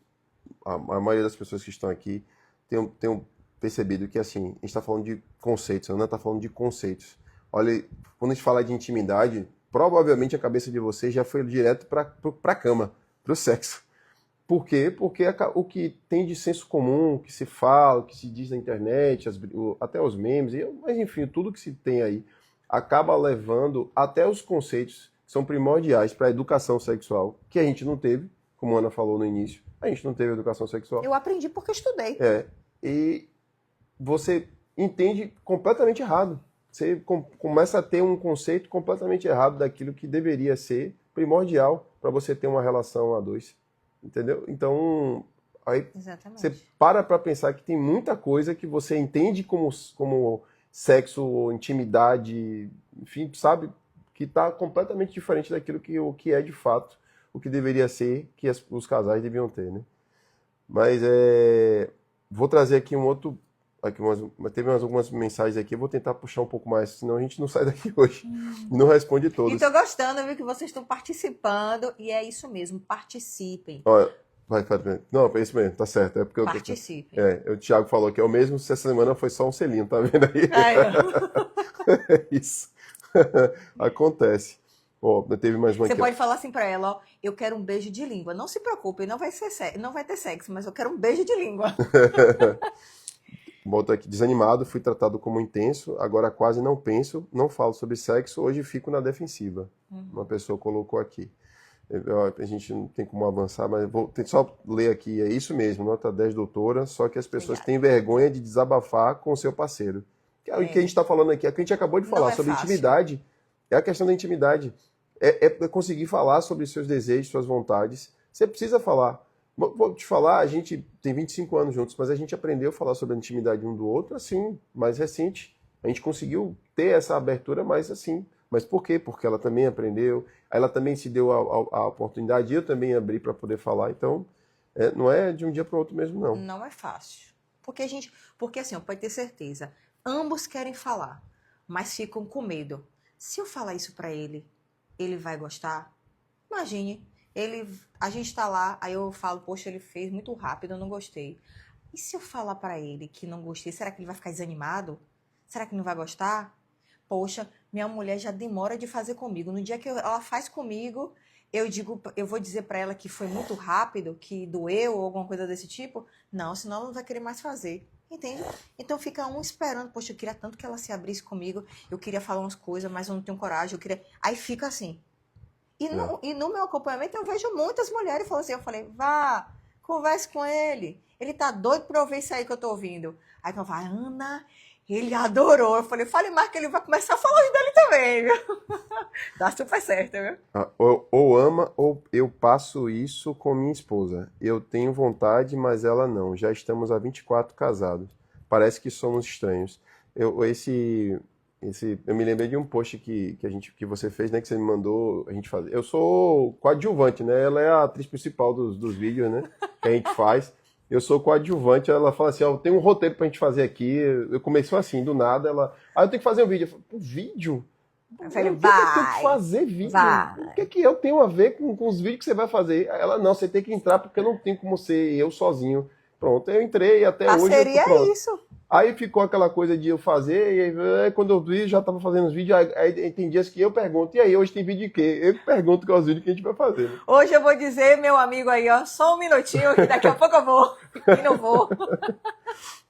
a maioria das pessoas que estão aqui tenham percebido que, assim, a gente está falando de conceitos, a Ana está falando de conceitos. Olha, quando a gente fala de intimidade, provavelmente a cabeça de vocês já foi direto para a cama, para o sexo. Por quê? Porque o que tem de senso comum, que se fala, o que se diz na internet, até os memes, mas enfim, tudo que se tem aí, acaba levando até os conceitos que são primordiais para a educação sexual, que a gente não teve, como a Ana falou no início, a gente não teve educação sexual. Eu aprendi porque eu estudei. E você entende completamente errado. Você começa a ter um conceito completamente errado daquilo que deveria ser primordial para você ter uma relação a dois. Entendeu? Então, aí Exatamente. você para pensar que tem muita coisa que você entende como sexo, intimidade, enfim, sabe? Que está completamente diferente daquilo o que é de fato, o que deveria ser, que os casais deviam ter, né? Mas vou trazer aqui um outro... teve algumas mensagens aqui, eu vou tentar puxar um pouco mais, senão a gente não sai daqui hoje. Não responde todas. E tô gostando, viu, que vocês estão participando, e é isso mesmo, participem. Olha, vai. Não, é isso mesmo, tá certo. É porque Participem. o Thiago falou que é o mesmo se essa semana foi só um selinho, tá vendo aí? É isso. Acontece. Ó, teve mais uma Você aqui. pode falar assim pra ela, ó, eu quero um beijo de língua. Não se preocupe, não vai ter sexo, mas eu quero um beijo de língua. Bota aqui, desanimado, fui tratado como intenso, agora quase não penso, não falo sobre sexo, hoje fico na defensiva. Uma pessoa colocou aqui. A gente não tem como avançar, mas vou só ler aqui. É isso mesmo, nota 10, doutora, só que as pessoas têm vergonha de desabafar com o seu parceiro. Que é o que a gente está falando aqui, é o que a gente acabou de falar sobre intimidade. É a questão da intimidade. É conseguir falar sobre seus desejos, suas vontades. Você precisa falar. Vou te falar, a gente tem 25 anos juntos, mas a gente aprendeu a falar sobre a intimidade um do outro, assim, mais recente. A gente conseguiu ter essa abertura mais assim. Mas por quê? Porque ela também aprendeu, ela também se deu a oportunidade, eu também abri para poder falar. Então, não é de um dia para o outro mesmo, não. Não é fácil. Porque assim, pode ter certeza, ambos querem falar, mas ficam com medo. Se eu falar isso para ele, ele vai gostar? Imagine, a gente tá lá, aí eu falo, poxa, ele fez muito rápido, eu não gostei. E se eu falar para ele que não gostei, será que ele vai ficar desanimado? Será que não vai gostar? Poxa, minha mulher já demora de fazer comigo. No dia que ela faz comigo, eu vou dizer para ela que foi muito rápido, que doeu ou alguma coisa desse tipo. Não, senão ela não vai querer mais fazer. Entende? Então fica um esperando. Poxa, eu queria tanto que ela se abrisse comigo. Eu queria falar umas coisas, mas eu não tenho coragem. Aí fica assim. E no meu acompanhamento eu vejo muitas mulheres falando assim. Eu falei, vá, converse com ele. Ele tá doido pra ouvir isso aí que eu tô ouvindo. Aí eu falo, Ana... Ele adorou. Eu falei, fale mais que ele vai começar a falar dele também, viu? Dá super certo, viu? Ou ama ou eu passo isso com minha esposa. Eu tenho vontade, mas ela não. Já estamos há 24 casados. Parece que somos estranhos. Eu me lembrei de um post que você fez, né? Que você me mandou a gente fazer. Eu sou coadjuvante, né? Ela é a atriz principal dos vídeos, né? Que a gente faz. Eu sou coadjuvante, ela fala assim, ó, tem um roteiro pra gente fazer aqui. Eu comecei assim, do nada, ela... eu tenho que fazer um vídeo. Eu falei, vídeo? Eu falei, eu tenho que fazer vídeo? Vai. O que eu tenho a ver com os vídeos que você vai fazer? Ela, não, você tem que entrar porque eu não tenho como ser eu sozinho. Pronto, eu entrei até hoje. Parceria é isso. Aí ficou aquela coisa de eu fazer, e aí, quando eu vi, já estava fazendo os vídeos, aí tem dias que eu pergunto, e aí, hoje tem vídeo de quê? Eu pergunto quais os vídeos que a gente vai fazer. Né? Hoje eu vou dizer, meu amigo aí, ó, só um minutinho, que daqui a pouco eu vou, e não vou.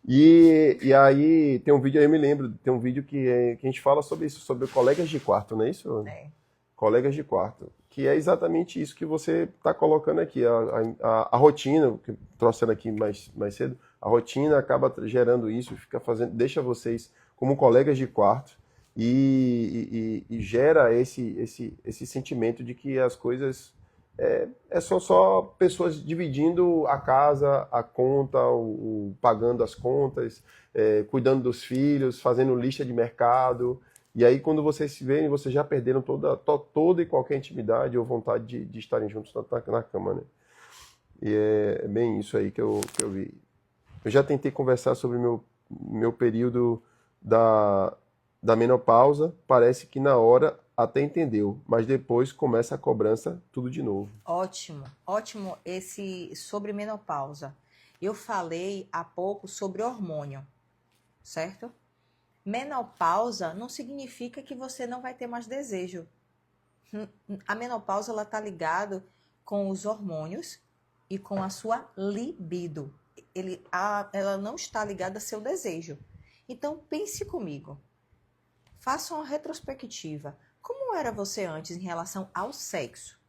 E aí, tem um vídeo aí, eu me lembro, tem um vídeo que a gente fala sobre isso, sobre colegas de quarto, não é isso? É. Colegas de quarto, que é exatamente isso que você está colocando aqui, a rotina, que eu trouxe ela aqui mais cedo, a rotina acaba gerando isso, deixa vocês como colegas de quarto e gera esse sentimento de que as coisas são só pessoas dividindo a casa, a conta, pagando as contas, cuidando dos filhos, fazendo lista de mercado. E aí, quando vocês se veem, vocês já perderam toda e qualquer intimidade ou vontade de estarem juntos na cama, né? E é bem isso aí que eu vi. Eu já tentei conversar sobre meu período da menopausa, parece que na hora até entendeu, mas depois começa a cobrança tudo de novo. Ótimo, ótimo esse sobre menopausa. Eu falei há pouco sobre hormônio, certo? Menopausa não significa que você não vai ter mais desejo. A menopausa ela tá ligado com os hormônios e com a sua libido. Ela não está ligada ao seu desejo. Então, pense comigo. Faça uma retrospectiva. Como era você antes em relação ao sexo?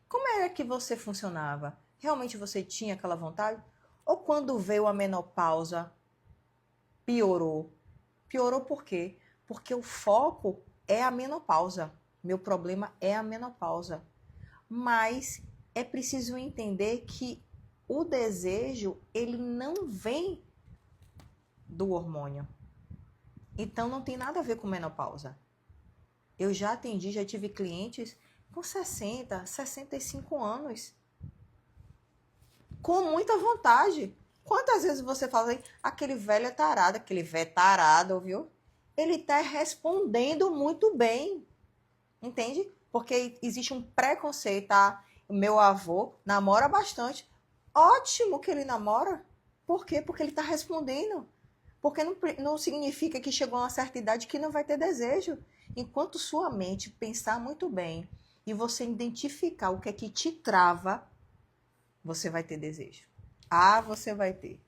Como era que você funcionava? Realmente você tinha aquela vontade? Ou quando veio a menopausa, piorou? Piorou por quê? Porque o foco é a menopausa. Meu problema é a menopausa. Mas é preciso entender que o desejo, ele não vem do hormônio. Então não tem nada a ver com menopausa. Eu já atendi, já tive clientes com 60, 65 anos. Com muita vontade. Quantas vezes você fala assim, aquele velho é tarado, aquele velho tarado, viu? Ele está respondendo muito bem. Entende? Porque existe um preconceito, tá? O meu avô namora bastante. Ótimo que ele namora. Por quê? Porque ele está respondendo. Porque não significa que chegou a uma certa idade que não vai ter desejo. Enquanto sua mente pensar muito bem e você identificar o que é que te trava, você vai ter desejo. Ah, você vai ter.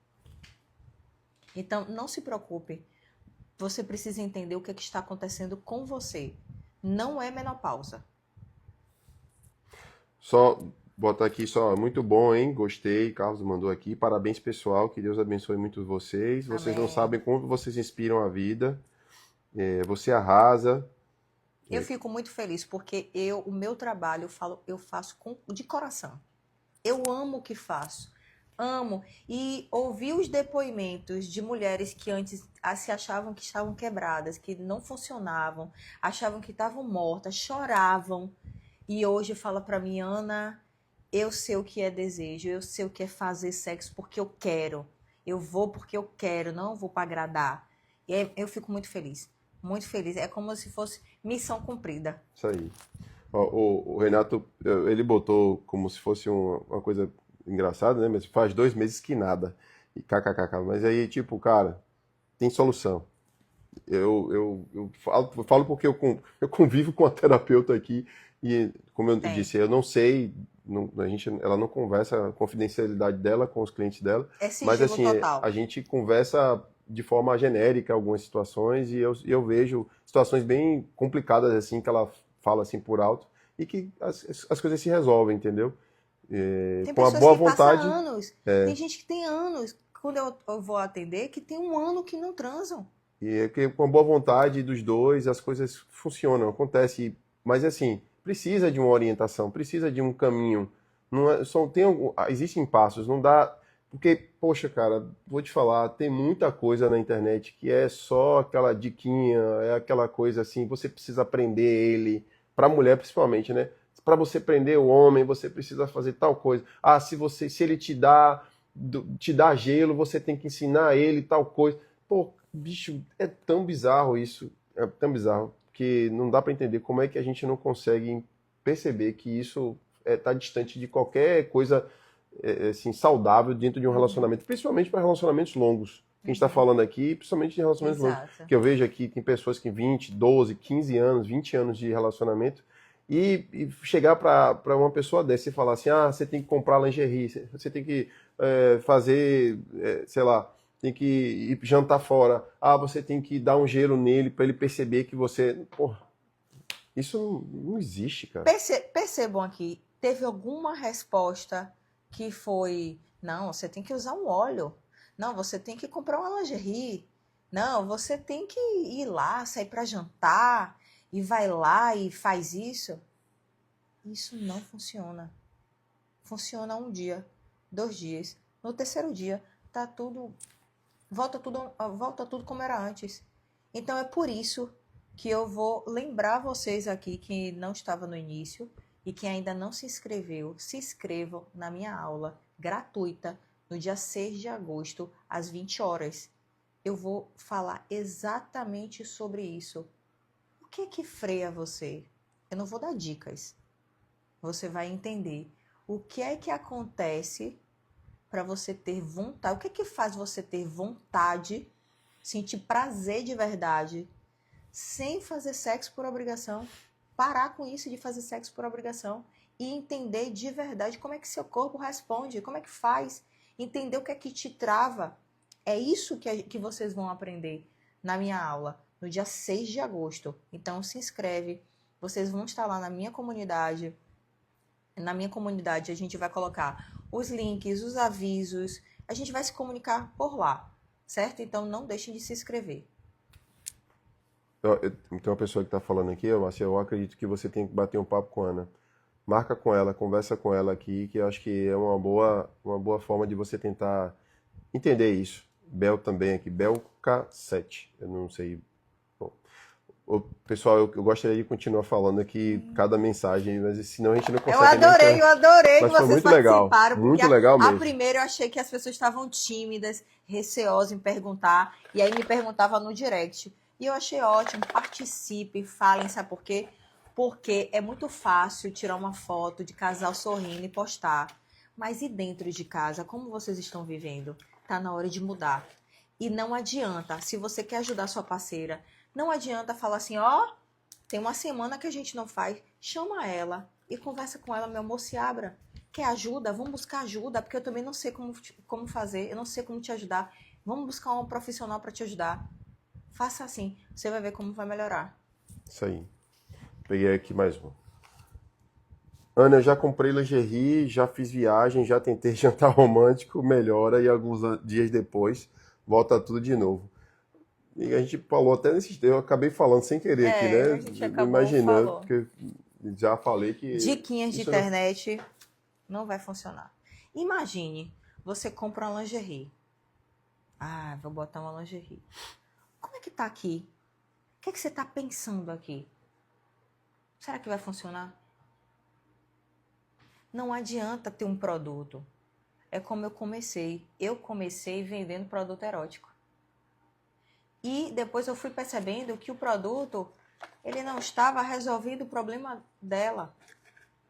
Então, não se preocupe. Você precisa entender o que é que está acontecendo com você. Não é menopausa. Só botar aqui, só muito bom, hein? Gostei, Carlos mandou aqui. Parabéns, pessoal. Que Deus abençoe muito vocês. Amém. Vocês não sabem como vocês inspiram a vida. Você arrasa. Eu fico muito feliz porque o meu trabalho eu faço de coração. Eu amo o que faço. Amo. E ouvir os depoimentos de mulheres que antes se achavam que estavam quebradas, que não funcionavam, achavam que estavam mortas, choravam. E hoje fala pra mim, Ana, eu sei o que é desejo, eu sei o que é fazer sexo porque eu quero. Eu vou porque eu quero, não vou pra agradar. E eu fico muito feliz. Muito feliz. É como se fosse missão cumprida. Isso aí. Ó, o Renato, ele botou como se fosse uma coisa engraçada, né? Mas faz 2 meses que nada. E kkkk. Mas aí, tipo, cara, tem solução. Eu falo porque eu convivo com a terapeuta aqui e, como eu disse, eu não sei, ela não conversa a confidencialidade dela com os clientes dela, É mas sigilo assim, total. a gente conversa de forma genérica algumas situações e eu vejo situações bem complicadas assim que ela fala assim por alto e que as coisas se resolvem, entendeu? Tem Com a pessoas boa que passam vontade. anos. Tem gente que tem anos. Quando eu vou atender, que tem 1 ano que não transam. E é que com a boa vontade dos dois as coisas funcionam, acontece. Mas assim, precisa de uma orientação, precisa de um caminho. Não é, existem passos, não dá. Porque, poxa, cara, vou te falar, tem muita coisa na internet que é só aquela diquinha, é aquela coisa assim, você precisa aprender ele, para mulher principalmente, né? Para você prender o homem, você precisa fazer tal coisa. Ah, se ele te dá gelo, você tem que ensinar ele tal coisa. Pô, bicho, é tão bizarro isso, é tão bizarro, que não dá para entender como é que a gente não consegue perceber que isso tá distante de qualquer coisa assim, saudável dentro de um relacionamento, principalmente para relacionamentos longos. Que a gente está falando aqui, principalmente de relacionamentos longos. Que eu vejo aqui, tem pessoas que 20, 12, 15 anos, 20 anos de relacionamento, e chegar para uma pessoa dessa e falar assim, ah, você tem que comprar lingerie, você tem que fazer, sei lá, tem que ir jantar fora. Ah, você tem que dar um gelo nele para ele perceber que você... Porra, isso não existe, cara. Percebam aqui, teve alguma resposta que foi, não, você tem que usar um óleo. Não, você tem que comprar uma lingerie. Não, você tem que ir lá, sair para jantar e vai lá e faz isso. Isso não funciona. Funciona 1 dia, 2 dias. No 3º dia, tá tudo... Volta tudo como era antes. Então é por isso que eu vou lembrar vocês aqui que não estava no início e que ainda não se inscreveu, se inscrevam na minha aula gratuita no dia 6 de agosto, às 20 horas. Eu vou falar exatamente sobre isso. O que é que freia você? Eu não vou dar dicas. Você vai entender o que é que acontece para você ter vontade. O que é que faz você ter vontade, sentir prazer de verdade, sem fazer sexo por obrigação? Parar com isso de fazer sexo por obrigação e entender de verdade como é que seu corpo responde, como é que faz, entender o que é que te trava. É isso que vocês vão aprender na minha aula, no dia 6 de agosto. Então, se inscreve, vocês vão estar lá na minha comunidade. Na minha comunidade, a gente vai colocar os links, os avisos, a gente vai se comunicar por lá, certo? Então, não deixem de se inscrever. Tem uma pessoa que está falando aqui, Márcia, eu acredito que você tem que bater um papo com a Ana. Marca com ela, conversa com ela aqui, que eu acho que é uma boa forma de você tentar entender isso. Bel também aqui, Belk7, eu não sei. Bom, pessoal, eu gostaria de continuar falando aqui cada mensagem, mas senão a gente não consegue. Eu adorei que vocês muito participaram. Muito legal mesmo. A primeira eu achei que as pessoas estavam tímidas, receosas em perguntar, e aí me perguntava no direct. E eu achei ótimo, participem, falem, sabe por quê? Porque é muito fácil tirar uma foto de casal sorrindo e postar. Mas e dentro de casa, como vocês estão vivendo? Tá na hora de mudar. E não adianta, se você quer ajudar sua parceira, não adianta falar assim, ó, tem uma semana que a gente não faz, chama ela e conversa com ela, meu amor, se abra. Quer ajuda? Vamos buscar ajuda, porque eu também não sei como fazer, eu não sei como te ajudar. Vamos buscar um profissional para te ajudar. Faça assim, você vai ver como vai melhorar. Isso aí. Peguei aqui mais um. Ana, eu já comprei lingerie, já fiz viagem, já tentei jantar romântico, melhora e alguns dias depois volta tudo de novo. E a gente falou até nesse tempo, eu acabei falando sem querer aqui, né? A gente acabou imaginando, falando. porque já falei que... Diquinhas de internet não vai funcionar. Imagine, você compra uma lingerie. Ah, vou botar uma lingerie. Como é que tá aqui? O que é que você tá pensando aqui? Será que vai funcionar? Não adianta ter um produto. É como eu comecei. Eu comecei vendendo produto erótico. E depois eu fui percebendo que o produto, ele não estava resolvendo o problema dela.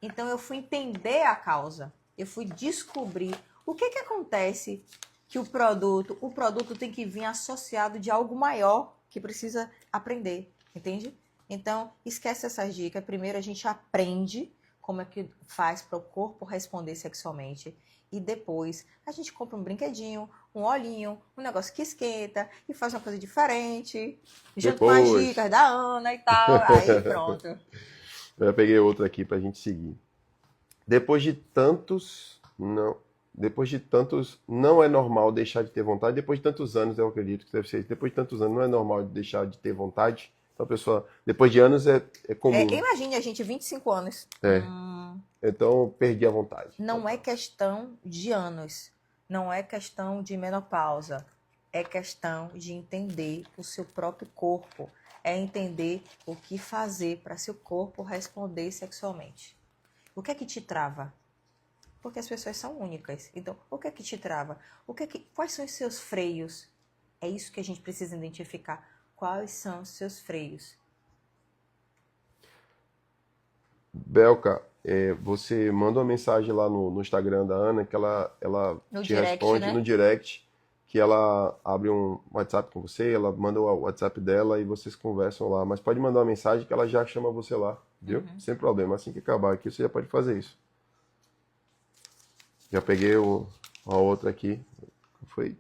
Então eu fui entender a causa. Eu fui descobrir o que acontece que o produto tem que vir associado de algo maior que precisa aprender, entende? Então, esquece essas dicas. Primeiro a gente aprende como é que faz para o corpo responder sexualmente. E depois a gente compra um brinquedinho, um olhinho, um negócio que esquenta e faz uma coisa diferente. Junto com as dicas da Ana e tal. Aí pronto. Eu peguei outra aqui pra gente seguir. Depois de tantos, não é normal deixar de ter vontade. Depois de tantos anos, eu acredito que deve ser isso. Depois de tantos anos, não é normal deixar de ter vontade. Então, a pessoa, depois de anos, é comum. Imagine a gente, 25 anos. Então, perdi a vontade. Não é questão de anos. Não é questão de menopausa. É questão de entender o seu próprio corpo. É entender o que fazer para seu corpo responder sexualmente. O que é que te trava? Porque as pessoas são únicas. Então, o que é que te trava? Quais são os seus freios? É isso que a gente precisa identificar. Quais são os seus freios? Belka, você manda uma mensagem lá no Instagram da Ana, que ela te responde, né? No direct, que ela abre um WhatsApp com você, ela manda o WhatsApp dela e vocês conversam lá. Mas pode mandar uma mensagem que ela já chama você lá, viu? Sem problema. Assim que acabar aqui, você já pode fazer isso. Já peguei a outra aqui. Foi.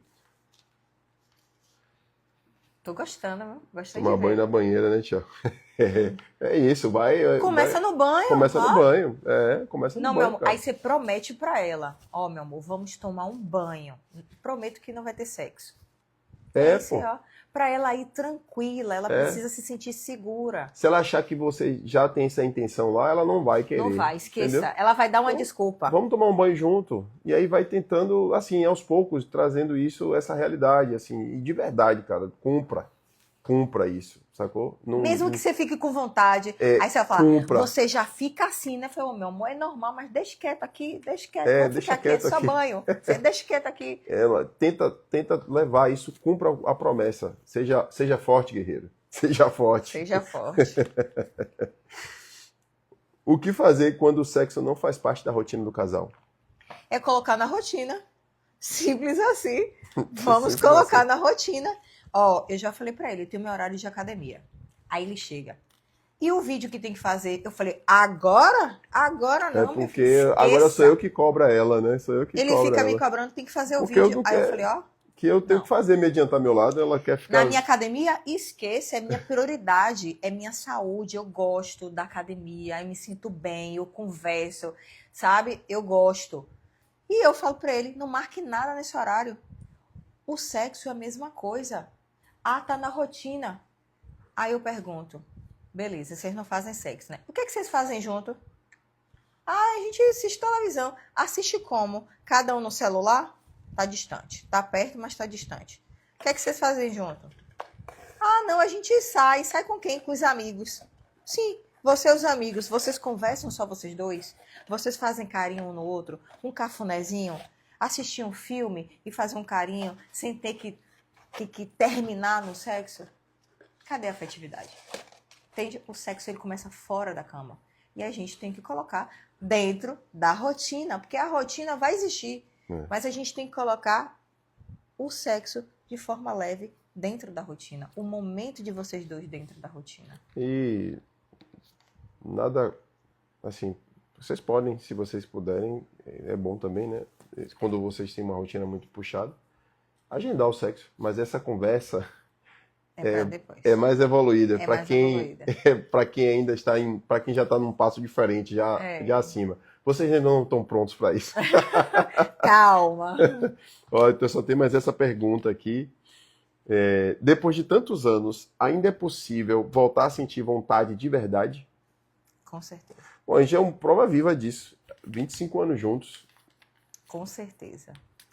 Tô gostando, viu? Gostei Tomar de ver. banho na banheira, né, Tiago? É isso, vai. Começa no banho. Começa no banho. Começa no banho. Não, meu amor, cara. aí você promete pra ela: ó, meu amor, vamos tomar um banho. Prometo que não vai ter sexo. Pô. Pra ela ir tranquila, ela precisa se sentir segura. Se ela achar que você já tem essa intenção lá, ela não vai querer. Não vai, esqueça. Entendeu? Ela vai dar uma desculpa. Vamos tomar um banho junto. E aí vai tentando, assim, aos poucos, trazendo essa realidade, assim. E de verdade, cara, cumpra isso, sacou? Mesmo que você fique com vontade, aí você vai falar, você já fica assim, né? Falei, meu amor, é normal, mas deixa quieto aqui, deixa quieto, vamos ficar aqui, é só banho. Você deixa quieto aqui. Tenta levar isso, cumpra a promessa. Seja forte, guerreiro. Seja forte. Seja forte. O que fazer quando o sexo não faz parte da rotina do casal? É colocar na rotina. Simples assim. Vamos colocar na rotina. Ó, eu já falei pra ele, tem o meu horário de academia. Aí ele chega. E o vídeo que tem que fazer? Eu falei, agora? Agora não, É porque agora sou eu que cobro ela, né? Sou eu que Ele cobro fica ela. me cobrando, tem que fazer o Porque eu vídeo. não Aí eu quero falei, ó, que eu tenho não. que fazer me adiantar meu lado, ela quer ficar... Na minha academia, esqueça, é minha prioridade, é minha saúde, eu gosto da academia, eu me sinto bem, eu converso, sabe? Eu gosto. E eu falo pra ele, não marque nada nesse horário. O sexo é a mesma coisa. Ah, tá na rotina. Aí eu pergunto, beleza, vocês não fazem sexo, né? O que é que vocês fazem junto? Ah, a gente assiste televisão. Assiste como? Cada um no celular? Tá distante. Tá perto, mas tá distante. O que é que vocês fazem junto? Ah, não, a gente sai. Sai com quem? Com os amigos. Sim, você e os amigos. Vocês conversam só vocês dois? Vocês fazem carinho um no outro? Um cafunézinho? Assistir um filme e fazer um carinho sem ter que terminar no sexo? Cadê a afetividade? Entende? O sexo ele começa fora da cama. E a gente tem que colocar dentro da rotina, porque a rotina vai existir. Mas a gente tem que colocar o sexo de forma leve dentro da rotina. O momento de vocês dois dentro da rotina. E nada, assim, vocês podem, se vocês puderem, é bom também, né? Quando vocês têm uma rotina muito puxada, agendar o sexo. Mas essa conversa é mais evoluída. É para mais quem, evoluída. para quem ainda está para quem já está num passo diferente, já acima. Vocês ainda não estão prontos para isso. Calma. Olha, eu só tenho mais essa pergunta aqui. Depois de tantos anos, ainda é possível voltar a sentir vontade de verdade? Com certeza. Bom, a gente é uma prova viva disso. 25 anos juntos. Com certeza.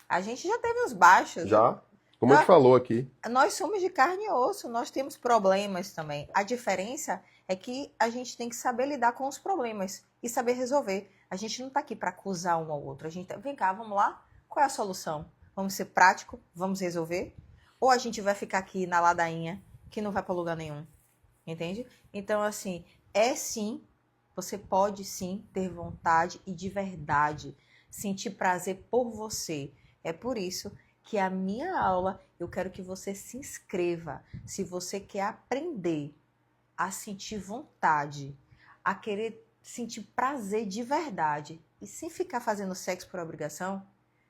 A gente já teve os baixos. Já? Né? Como a gente falou aqui. Nós somos de carne e osso, nós temos problemas também. A diferença é que a gente tem que saber lidar com os problemas e saber resolver. A gente não está aqui para acusar um ao outro. A gente vem cá, vamos lá? Qual é a solução? Vamos ser prático? Vamos resolver? Ou a gente vai ficar aqui na ladainha que não vai para lugar nenhum? Entende? Então, assim, sim, você pode sim ter vontade e de verdade sentir prazer por você. É por isso que a minha aula, eu quero que você se inscreva. Se você quer aprender a sentir vontade, a querer sentir prazer de verdade e sem ficar fazendo sexo por obrigação,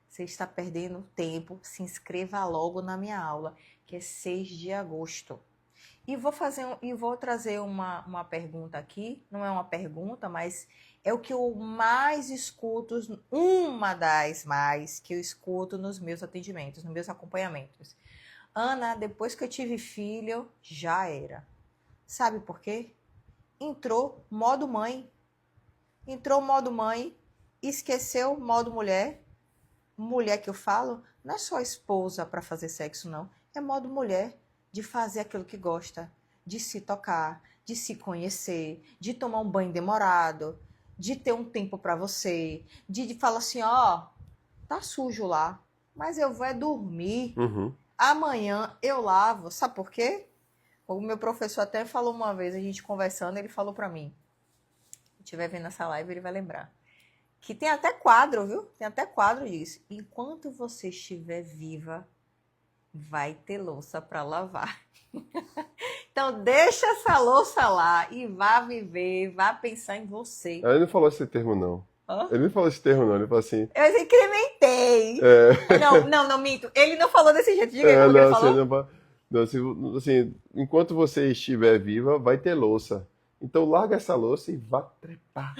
você está perdendo tempo. Se inscreva logo na minha aula, que é 6 de agosto. E vou trazer uma pergunta aqui, não é uma pergunta, mas é o que eu mais escuto, uma das mais que eu escuto nos meus atendimentos, nos meus acompanhamentos. Ana, depois que eu tive filho, já era. Sabe por quê? Entrou modo mãe. Entrou modo mãe, esqueceu modo mulher. Mulher que eu falo, não é só esposa para fazer sexo, não. É modo mulher, de fazer aquilo que gosta, de se tocar, de se conhecer, de tomar um banho demorado, de ter um tempo para você, de falar assim, ó, tá sujo lá, mas eu vou dormir. Amanhã eu lavo. Sabe por quê? O meu professor até falou uma vez, a gente conversando, ele falou para mim, se estiver vendo essa live, ele vai lembrar, que tem até quadro, viu? Tem até quadro disso. Enquanto você estiver viva, vai ter louça para lavar. Então deixa essa louça lá e vá viver, vá pensar em você. Ele não falou esse termo, não. Hã? Ele não falou esse termo, não. Ele falou assim... Eu incrementei. Não, minto. Ele não falou desse jeito. Diga aí como ele falou. Assim, enquanto você estiver viva, vai ter louça. Então larga essa louça e vá trepar.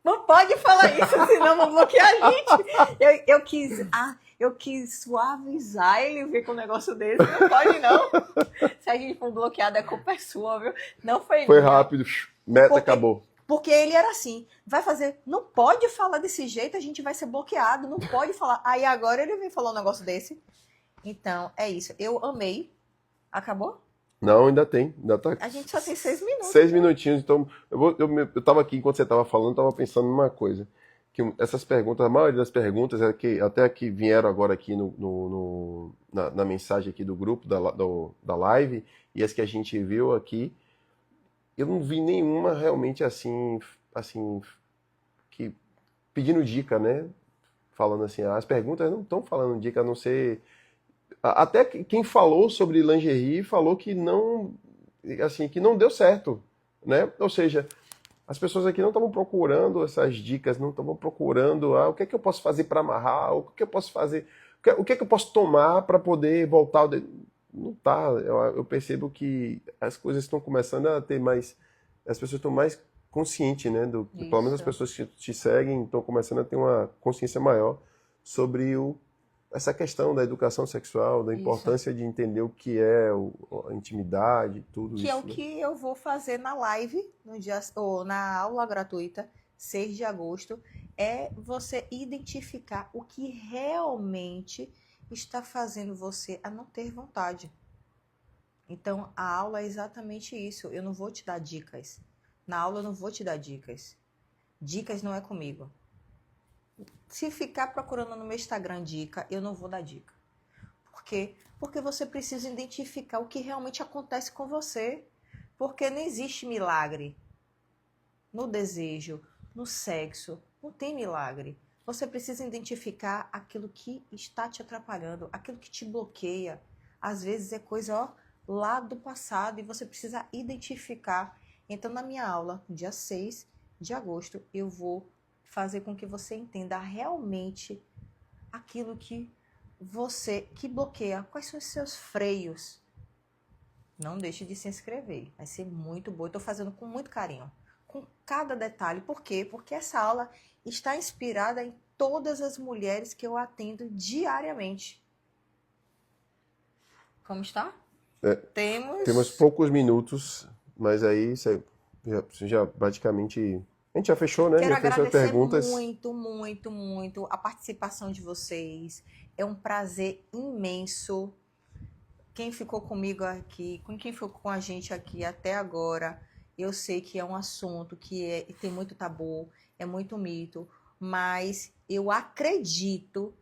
Não pode falar isso, senão vão bloquear a gente. Eu quis suavizar ele vir com um negócio desse. Não pode, não. Se a gente for bloqueado, a culpa é sua, viu? Não foi Foi minha. rápido. Meta, acabou. Porque ele era assim, vai fazer, não pode falar desse jeito, a gente vai ser bloqueado, não pode falar. Aí agora ele vem falar um negócio desse. Então, é isso. Eu amei. Acabou? Não, ainda tem. Ainda tá... A gente só tem 6 minutos. 6 minutinhos, então eu tava aqui, enquanto você tava falando, eu tava pensando numa coisa. Que essas perguntas, a maioria das perguntas, até que vieram agora aqui na mensagem aqui do grupo, da live, e as que a gente viu aqui, eu não vi nenhuma realmente assim que pedindo dica, né? Falando assim, as perguntas não estão falando dica, a não ser... Até quem falou sobre lingerie falou que não deu certo. né? Ou seja, as pessoas aqui não estavam procurando essas dicas, não estavam procurando o que é que eu posso fazer para amarrar, o que eu posso fazer, o que é que eu posso tomar para poder voltar ao... Não tá, eu percebo que as coisas estão começando a ter mais, as pessoas estão mais conscientes, né, pelo menos as pessoas que te seguem estão começando a ter uma consciência maior sobre essa questão da educação sexual, da importância de entender o que é a intimidade, tudo isso. Que é o que eu vou fazer na live, ou na aula gratuita, 6 de agosto, é você identificar o que realmente está fazendo você a não ter vontade. Então, a aula é exatamente isso. Eu não vou te dar dicas. Na aula eu não vou te dar dicas. Dicas não é comigo. Se ficar procurando no meu Instagram dica, eu não vou dar dica. Por quê? Porque você precisa identificar o que realmente acontece com você. Porque não existe milagre. No desejo, no sexo, não tem milagre. Você precisa identificar aquilo que está te atrapalhando, aquilo que te bloqueia. Às vezes é coisa lá do passado e você precisa identificar. Então, na minha aula, dia 6 de agosto, eu vou fazer com que você entenda realmente aquilo que bloqueia. Quais são os seus freios? Não deixe de se inscrever. Vai ser muito bom. Eu estou fazendo com muito carinho. Com cada detalhe. Por quê? Porque essa aula está inspirada em todas as mulheres que eu atendo diariamente. Como está? Temos poucos minutos, mas aí você já praticamente... A gente já fechou, né? Quero já fez as agradecer perguntas. muito a participação de vocês. É um prazer imenso. Quem ficou comigo aqui, quem ficou com a gente aqui até agora, eu sei que é um assunto que tem muito tabu, é muito mito, mas eu acredito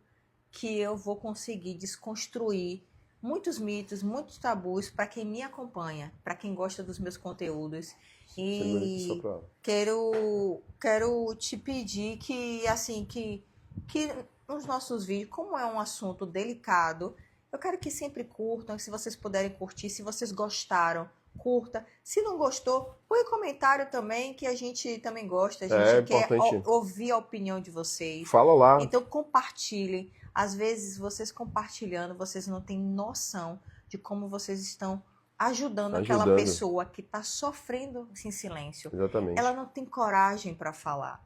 que eu vou conseguir desconstruir muitos mitos, muitos tabus para quem me acompanha, para quem gosta dos meus conteúdos. E quero te pedir que, assim, que nos nossos vídeos, como é um assunto delicado, eu quero que sempre curtam, se vocês puderem curtir, se vocês gostaram, curta. Se não gostou, põe comentário também, que a gente também gosta, a gente quer ouvir a opinião de vocês. Fala lá. Então compartilhem. Às vezes, vocês compartilhando, vocês não têm noção de como vocês estão ajudando aquela pessoa que está sofrendo em silêncio. Exatamente. Ela não tem coragem para falar.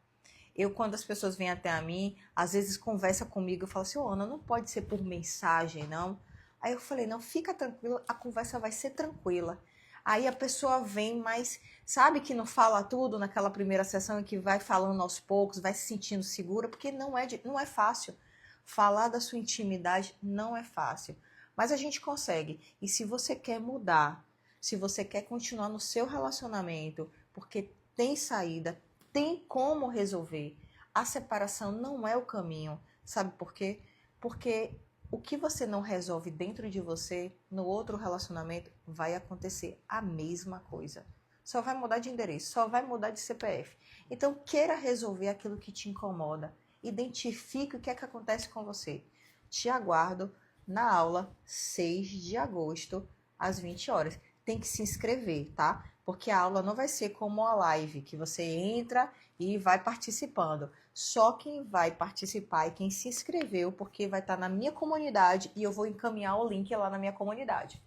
Quando as pessoas vêm até a mim, às vezes conversa comigo, eu falo assim, Ana, não pode ser por mensagem, não. Aí eu falei, não, fica tranquila, a conversa vai ser tranquila. Aí a pessoa vem, mas sabe que não fala tudo naquela primeira sessão e que vai falando aos poucos, vai se sentindo segura, porque não é fácil. Falar da sua intimidade não é fácil, mas a gente consegue. E se você quer mudar, se você quer continuar no seu relacionamento, porque tem saída, tem como resolver, a separação não é o caminho. Sabe por quê? Porque o que você não resolve dentro de você, no outro relacionamento, vai acontecer a mesma coisa. Só vai mudar de endereço, só vai mudar de CPF. Então, queira resolver aquilo que te incomoda. Identifique o que é que acontece com você. Te aguardo na aula 6 de agosto, às 20 horas. Tem que se inscrever, tá? Porque a aula não vai ser como a live, que você entra e vai participando. Só quem vai participar é quem se inscreveu, porque vai estar na minha comunidade e eu vou encaminhar o link lá na minha comunidade.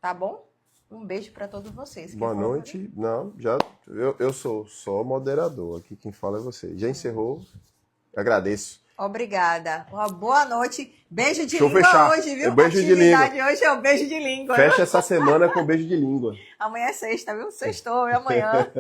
Tá bom? Um beijo para todos vocês. Boa noite. Não, eu sou só moderador. Aqui quem fala é você. Já encerrou? Agradeço. Obrigada. Uma boa noite. Beijo de língua hoje, viu? O beijo de língua. Hoje é o beijo de língua. Fecha essa semana com beijo de língua. Amanhã é sexta, viu? Sextou, é amanhã.